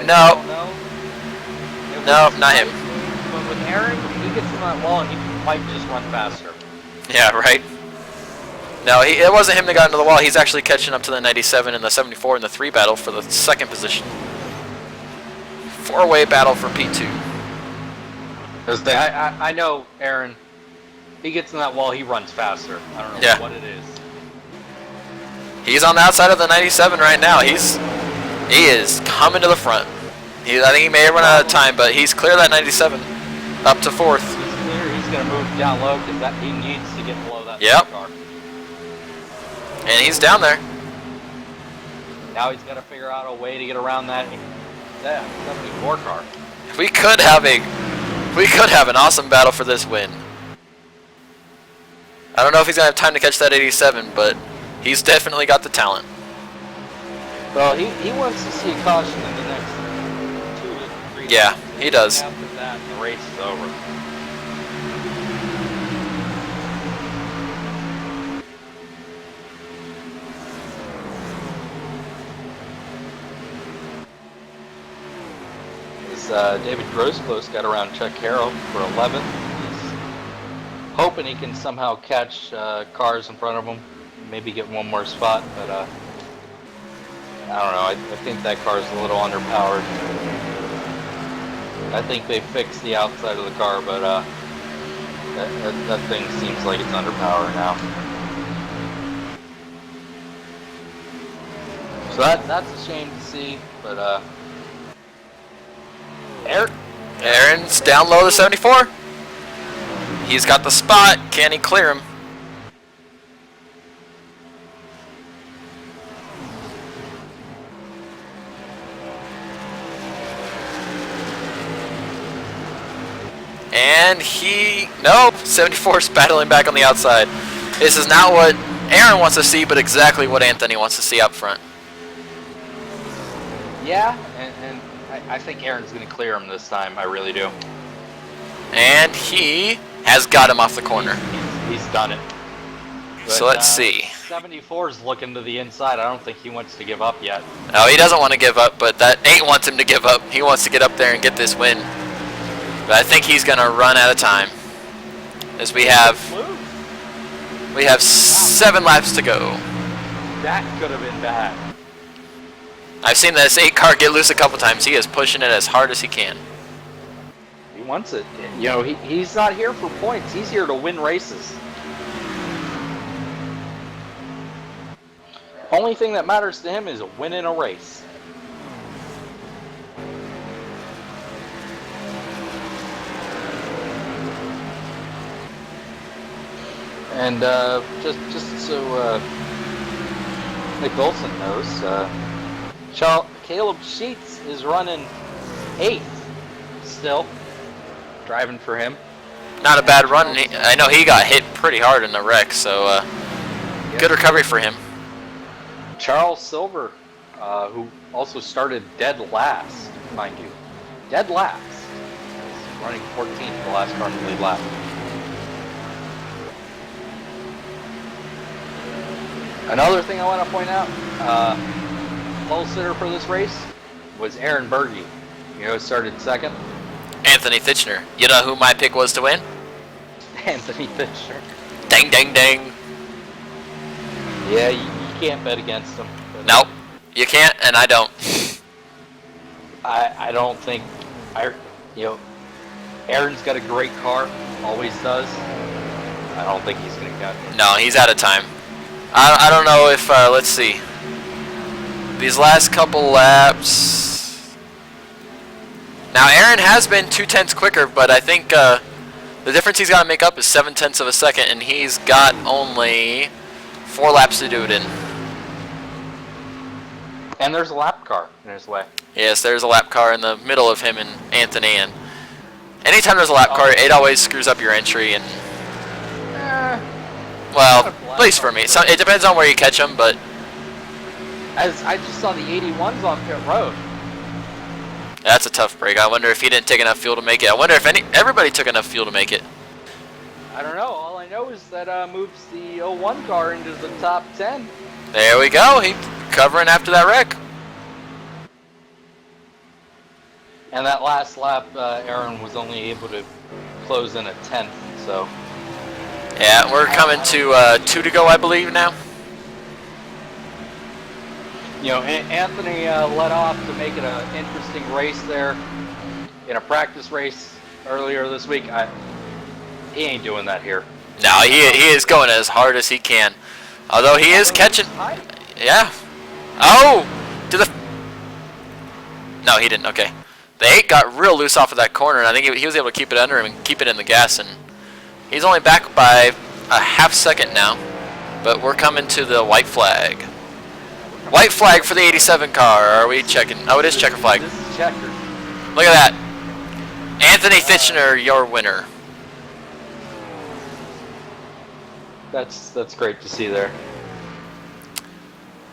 No, not him. But with Aaron, he gets in that wall and he might just run faster. Yeah, right. No, it wasn't him that got into the wall. He's actually catching up to the 97 and the 74 in the 3 battle for the 2nd position. 4-way battle for P2. I know Aaron. He gets in that wall, he runs faster. I don't know what it is. He's on the outside of the 97 right now. He is coming to the front. I think he may run out of time, but he's clear that 97 up to 4th. He's clear. He's going to move down low because he needs to get below that car. And he's down there. Now he's got to figure out a way to get around that 74 car. We could have an awesome battle for this win. I don't know if he's going to have time to catch that 87, but he's definitely got the talent. Well, he wants to see a caution in the next 2 to 3 Yeah, laps. he does. After that, the race is over. David Grosclose got around Chuck Harrell for 11th. He's hoping he can somehow catch cars in front of him, maybe get one more spot, but I don't know. I think that car is a little underpowered. I think they fixed the outside of the car, but That thing seems like it's under power now. So that's a shame to see, but Aaron's down low to 74. He's got the spot. Can he clear him? And nope, 74's battling back on the outside. This is not what Aaron wants to see, but exactly what Anthony wants to see up front. yeah, and I think Aaron's going to clear him this time. I really do. And he has got him off the corner. He's done it. But, So let's see. 74's looking to the inside. I don't think he wants to give up yet. No, he doesn't want to give up, but that 8 wants him to give up. He wants to get up there and get this win. But I think he's going to run out of time. As we have 7 laps to go. That could have been bad. I've seen this 8 car get loose a couple times. He is pushing it as hard as he can. He wants it. You know, he's not here for points. He's here to win races. Only thing that matters to him is winning a race. And just so Nick Olson knows, Caleb Sheets is running 8th still, driving for him. Not a bad run. I know he got hit pretty hard in the wreck, so good recovery for him. Charles Silver, who also started dead last, mind you. Dead last. He's running 14th, the last car to lead lap. Another thing I want to point out, pole sitter for this race was Aaron Berge. You know, started second. Anthony Thitchner. You know who my pick was to win? Anthony Fisher. Dang, dang, dang. Yeah, you can't bet against him. Nope. You can't, and I don't. I don't think, Aaron's got a great car, always does. I don't think he's going to cut it. No, he's out of time. I don't know if, let's see. These last couple laps. Now, Aaron has been 0.2 quicker, but I think the difference he's got to make up is 0.7 of a second, and he's got only 4 laps to do it in. And there's a lap car in his way. Yes, there's a lap car in the middle of him and Anthony, and anytime there's a lap car, it always screws up your entry, and well, at least for me. So it depends on where you catch them, but As I just saw the 81s on pit road. that's a tough break. I wonder if he didn't take enough fuel to make it. I wonder if everybody took enough fuel to make it. I don't know. All I know is that moves the 01 car into the top 10. There we go. He covering after that wreck. And that last lap, Aaron was only able to close in a 10th. So Yeah, we're coming to 2 to go, I believe, now. you know, Anthony led off to make it an interesting race there in a practice race earlier this week. He ain't doing that here. No, he is going as hard as he can. Although he is catching. Yeah. Oh! No, he didn't. Okay. The 8 got real loose off of that corner, and I think he was able to keep it under him and keep it in the gas. And he's only back by a half second now. But we're coming to the white flag. White flag for the 87 car. Are we checking? Oh, it is checker flag. This is checker. Look at that. Anthony Thitchner, your winner. That's great to see there.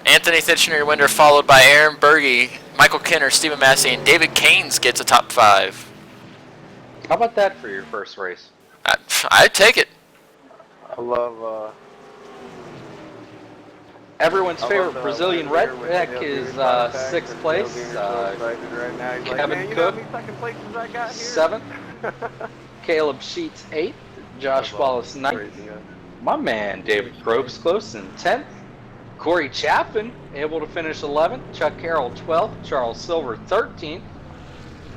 Anthony Thitchner, your winner, followed by Aaron Berge, Michael Kinner, Stephen Massey, and David Caines gets a top 5. How about that for your first race? I'd take it. I love Everyone's favorite the Brazilian leader redneck with is the contact, 6th and place. Bill Deere's so excited right now. He's like, Kevin man, you know how Cook, many second places I got here? 7th. Caleb Sheets 8th. Josh Wallace 9th. Crazy, huh? My man David Probst close in 10th. Corey Chapin able to finish 11th. Chuck Carroll 12th. Charles Silver 13th.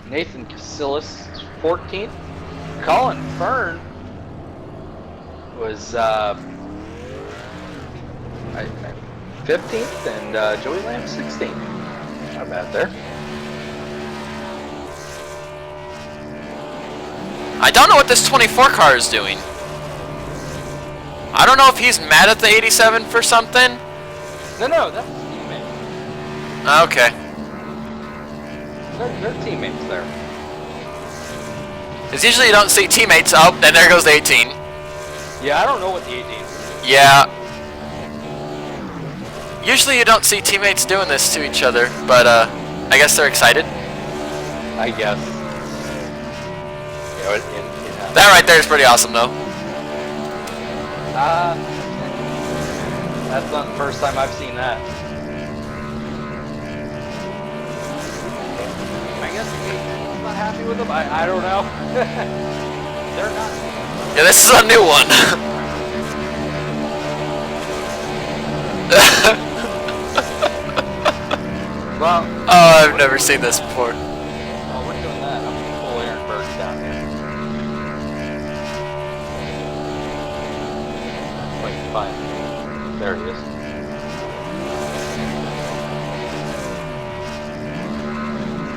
Nathan Casillas 14th. Colin Fern was 15th and Joey Lamb 16th. Not bad there. I don't know what this 24 car is doing. I don't know if he's mad at the 87 for something. No, that's his teammate. Okay. They're teammates there. Because usually you don't see teammates. Oh, and there goes the 18. Yeah, I don't know what the 18 is. Yeah. Usually you don't see teammates doing this to each other, but I guess they're excited. I guess. You know, That right there is pretty awesome, though. That's not the first time I've seen that. I guess I'm not happy with them. I don't know. They're not. Yeah, this is a new one. Well. Oh, I've never seen this before. While we're doing that, I'm gonna pull Aaron Burke down here. If I can find him. There he is.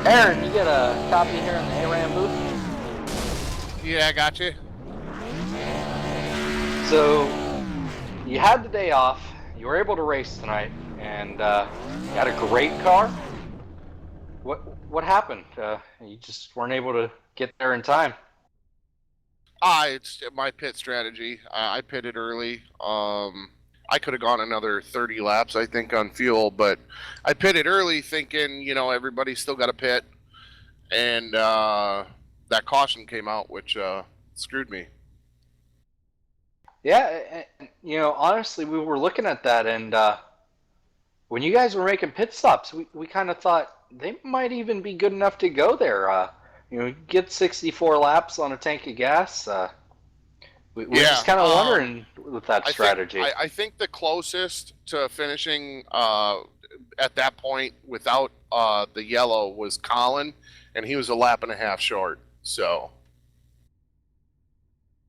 Aaron, you get a copy here in the ARAM booth? Yeah, I got you. So, you had the day off, you were able to race tonight, and you had a great car. What happened? You just weren't able to get there in time. It's my pit strategy. I pitted early. I could have gone another 30 laps, I think, on fuel, but I pitted early thinking, everybody's still got a pit, and that caution came out, which screwed me. Yeah, honestly, we were looking at that, and when you guys were making pit stops, we kind of thought they might even be good enough to go there. Get 64 laps on a tank of gas. We're just kind of wondering with that strategy. I think the closest to finishing at that point without the yellow was Colin, and he was a lap and a half short. So.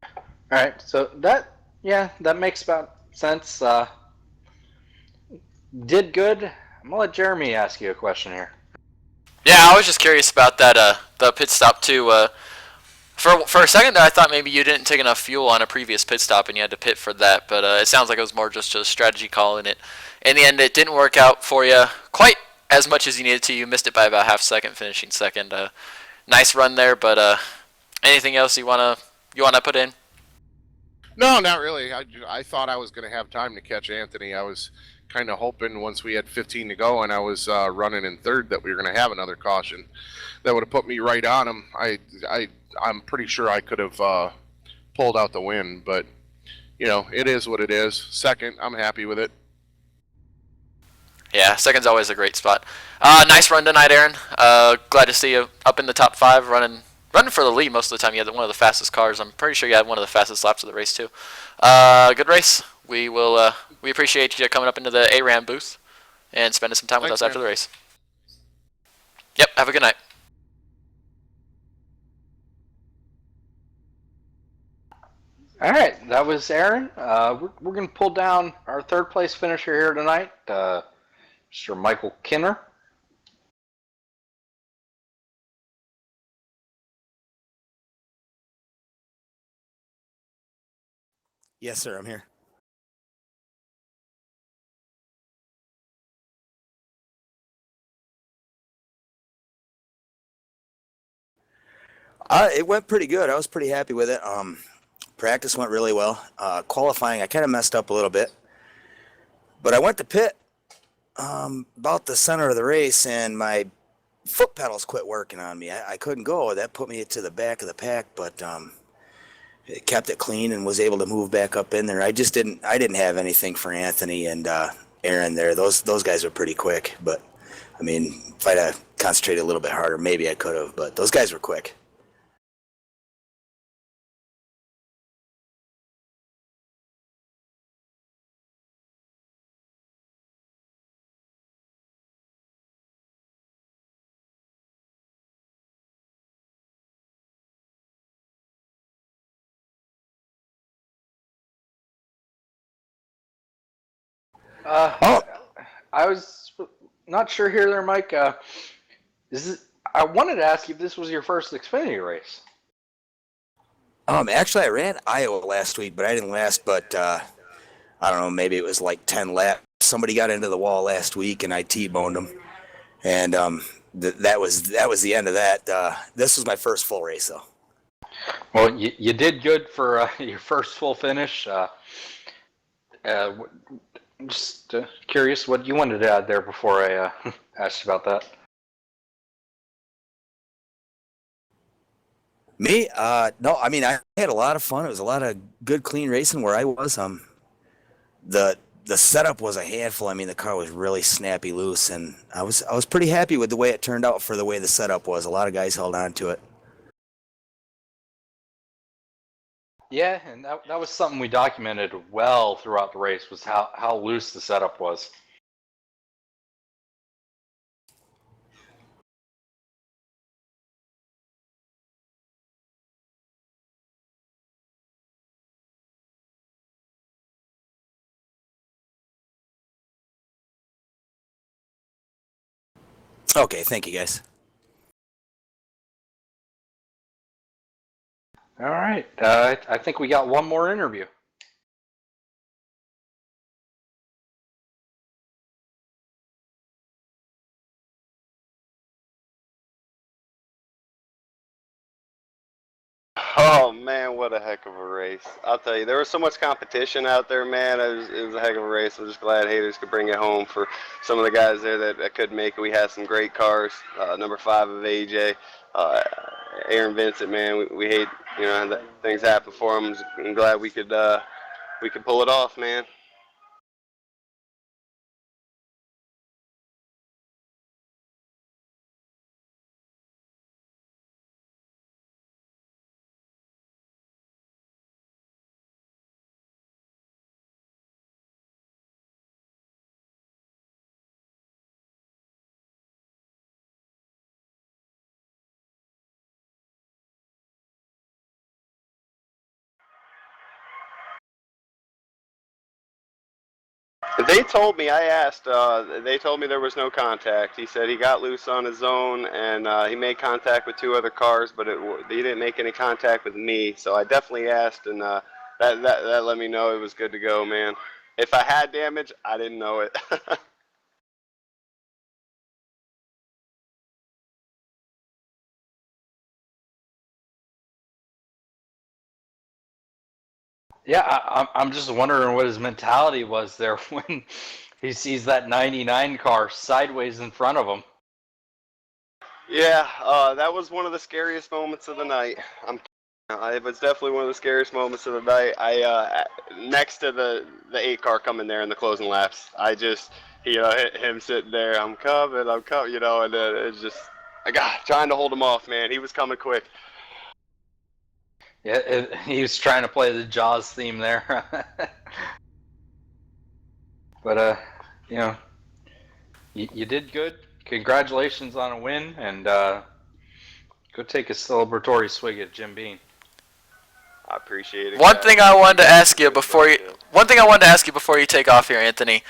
All right, so that makes about sense. Did good. I'm gonna let Jeremy ask you a question here. Yeah, I was just curious about that the pit stop too. For a second there, I thought maybe you didn't take enough fuel on a previous pit stop and you had to pit for that, but it sounds like it was more just a strategy call, and in the end it didn't work out for you quite as much as you needed to. You missed it by about half a second, finishing second. Nice run there, but anything else you wanna put in? No, not really. I thought I was going to have time to catch Anthony. I was kind of hoping once we had 15 to go and I was running in third that we were going to have another caution. That would have put me right on him. I'm pretty sure I could have pulled out the win, but it is what it is. Second, I'm happy with it. Yeah, second's always a great spot. Nice run tonight, Aaron. Glad to see you up in the top 5, running for the lead most of the time. You had one of the fastest cars. I'm pretty sure you had one of the fastest laps of the race too. Good race. We appreciate you coming up into the ARAM booth and spending some time with us after the race. Yep. Have a good night. All right, that was Aaron. We're going to pull down our third place finisher here tonight, Mr. Michael Kinner. Yes, sir, I'm here. It went pretty good. I was pretty happy with it. Practice went really well. Qualifying, I kind of messed up a little bit. But I went to pit about the center of the race, and my foot pedals quit working on me. I couldn't go. That put me to the back of the pack, but it kept it clean and was able to move back up in there. I didn't have anything for Anthony and Aaron there. Those guys are pretty quick, but I mean, if I'd have concentrated a little bit harder, maybe I could have, but those guys were quick. Oh, I was not sure here, there, Mike. I wanted to ask you if this was your first Xfinity race. actually, I ran Iowa last week, but I didn't last. But I don't know, maybe it was like 10 laps. Somebody got into the wall last week, and I T-boned them, and that was the end of that. This was my first full race, though. Well, you did good for your first full finish. Uh, just curious what you wanted to add there before I asked about that. Me? No, I mean, I had a lot of fun. It was a lot of good, clean racing where I was. The setup was a handful. I mean, the car was really snappy loose, and I was pretty happy with the way it turned out for the way the setup was. A lot of guys held on to it. Yeah, and that was something we documented well throughout the race, was how loose the setup was. Okay, thank you, guys. All right, I think we got one more interview. Oh man, what a heck of a race! I'll tell you, there was so much competition out there, man. It was a heck of a race. I'm just glad Haters could bring it home for some of the guys there that couldn't make it. We had some great cars. Number 5 of AJ, Aaron Vincent, man. We hate that things happen for him. I'm glad we could pull it off, man. They told me, I asked, they told me there was no contact. He said he got loose on his own, and he made contact with 2 other cars, but he didn't make any contact with me. So I definitely asked, and that let me know it was good to go, man. If I had damage, I didn't know it. Yeah, I'm just wondering what his mentality was there when he sees that 99 car sideways in front of him. Yeah, that was one of the scariest moments of the night. It was definitely one of the scariest moments of the night. Next to the 8 car coming there in the closing laps, I just, him sitting there, I'm coming, and it's just, I got trying to hold him off, man. He was coming quick. Yeah, he was trying to play the Jaws theme there. But you did good. Congratulations on a win, and go take a celebratory swig at Jim Beam. I appreciate it. One thing I wanted to ask you before you take off here, Anthony.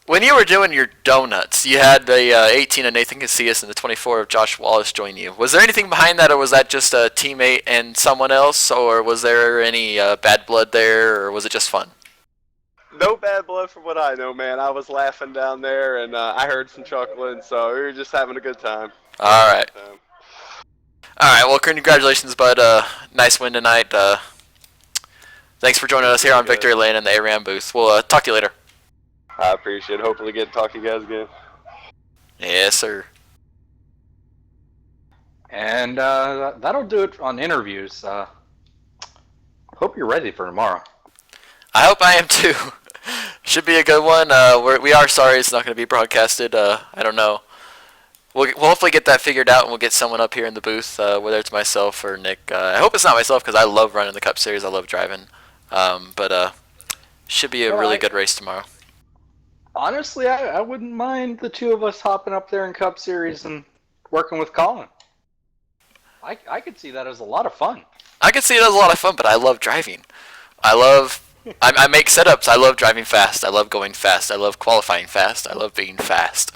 When you were doing your donuts, you had the 18 of Nathan Casillas and the 24 of Josh Wallace join you. Was there anything behind that, or was that just a teammate and someone else, or was there any bad blood there, or was it just fun? No bad blood from what I know, man. I was laughing down there, and I heard some chuckling, so we were just having a good time. All right. All right. Well, congratulations, bud. Nice win tonight. Thanks for joining us here on Victory Lane in the ARAM booth. We'll talk to you later. I appreciate it. Hopefully get to talk to you guys again. Yes, sir. And that'll do it on interviews. Hope you're ready for tomorrow. I hope I am too. Should be a good one. We are sorry it's not going to be broadcasted. I don't know. We'll hopefully get that figured out, and we'll get someone up here in the booth, whether it's myself or Nick. I hope it's not myself, because I love running the Cup Series. I love driving. But should be a really good race tomorrow. Honestly, I wouldn't mind the 2 of us hopping up there in Cup Series and working with Colin. I could see that as a lot of fun. I could see it as a lot of fun, but I love driving. I love I make setups. I love driving fast. I love going fast. I love qualifying fast. I love being fast.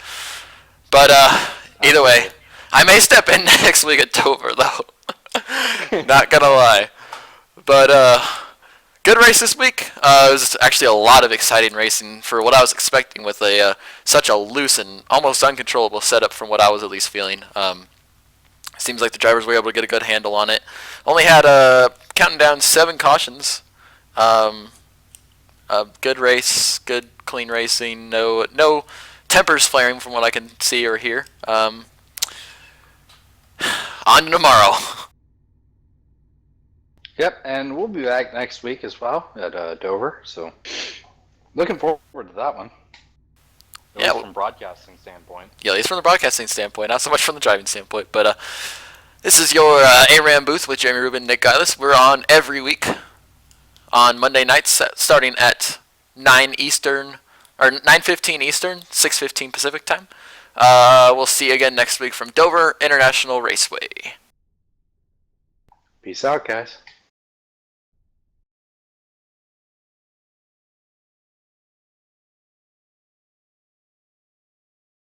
But either way, I may step in next week at Dover though. Not gonna lie. But good race this week. It was actually a lot of exciting racing for what I was expecting with a such a loose and almost uncontrollable setup from what I was at least feeling. Seems like the drivers were able to get a good handle on it. Only had counting down 7 cautions. A good race, good clean racing. No tempers flaring from what I can see or hear. On to tomorrow. Yep, and we'll be back next week as well at Dover. So looking forward to that one. At least from broadcasting standpoint. Yeah, at least from the broadcasting standpoint, not so much from the driving standpoint. But this is your ARAM booth with Jeremy Rubin, Nick Geilis. We're on every week on Monday nights, starting at 9 Eastern or 9:15 Eastern, 6:15 Pacific time. We'll see you again next week from Dover International Raceway. Peace out, guys.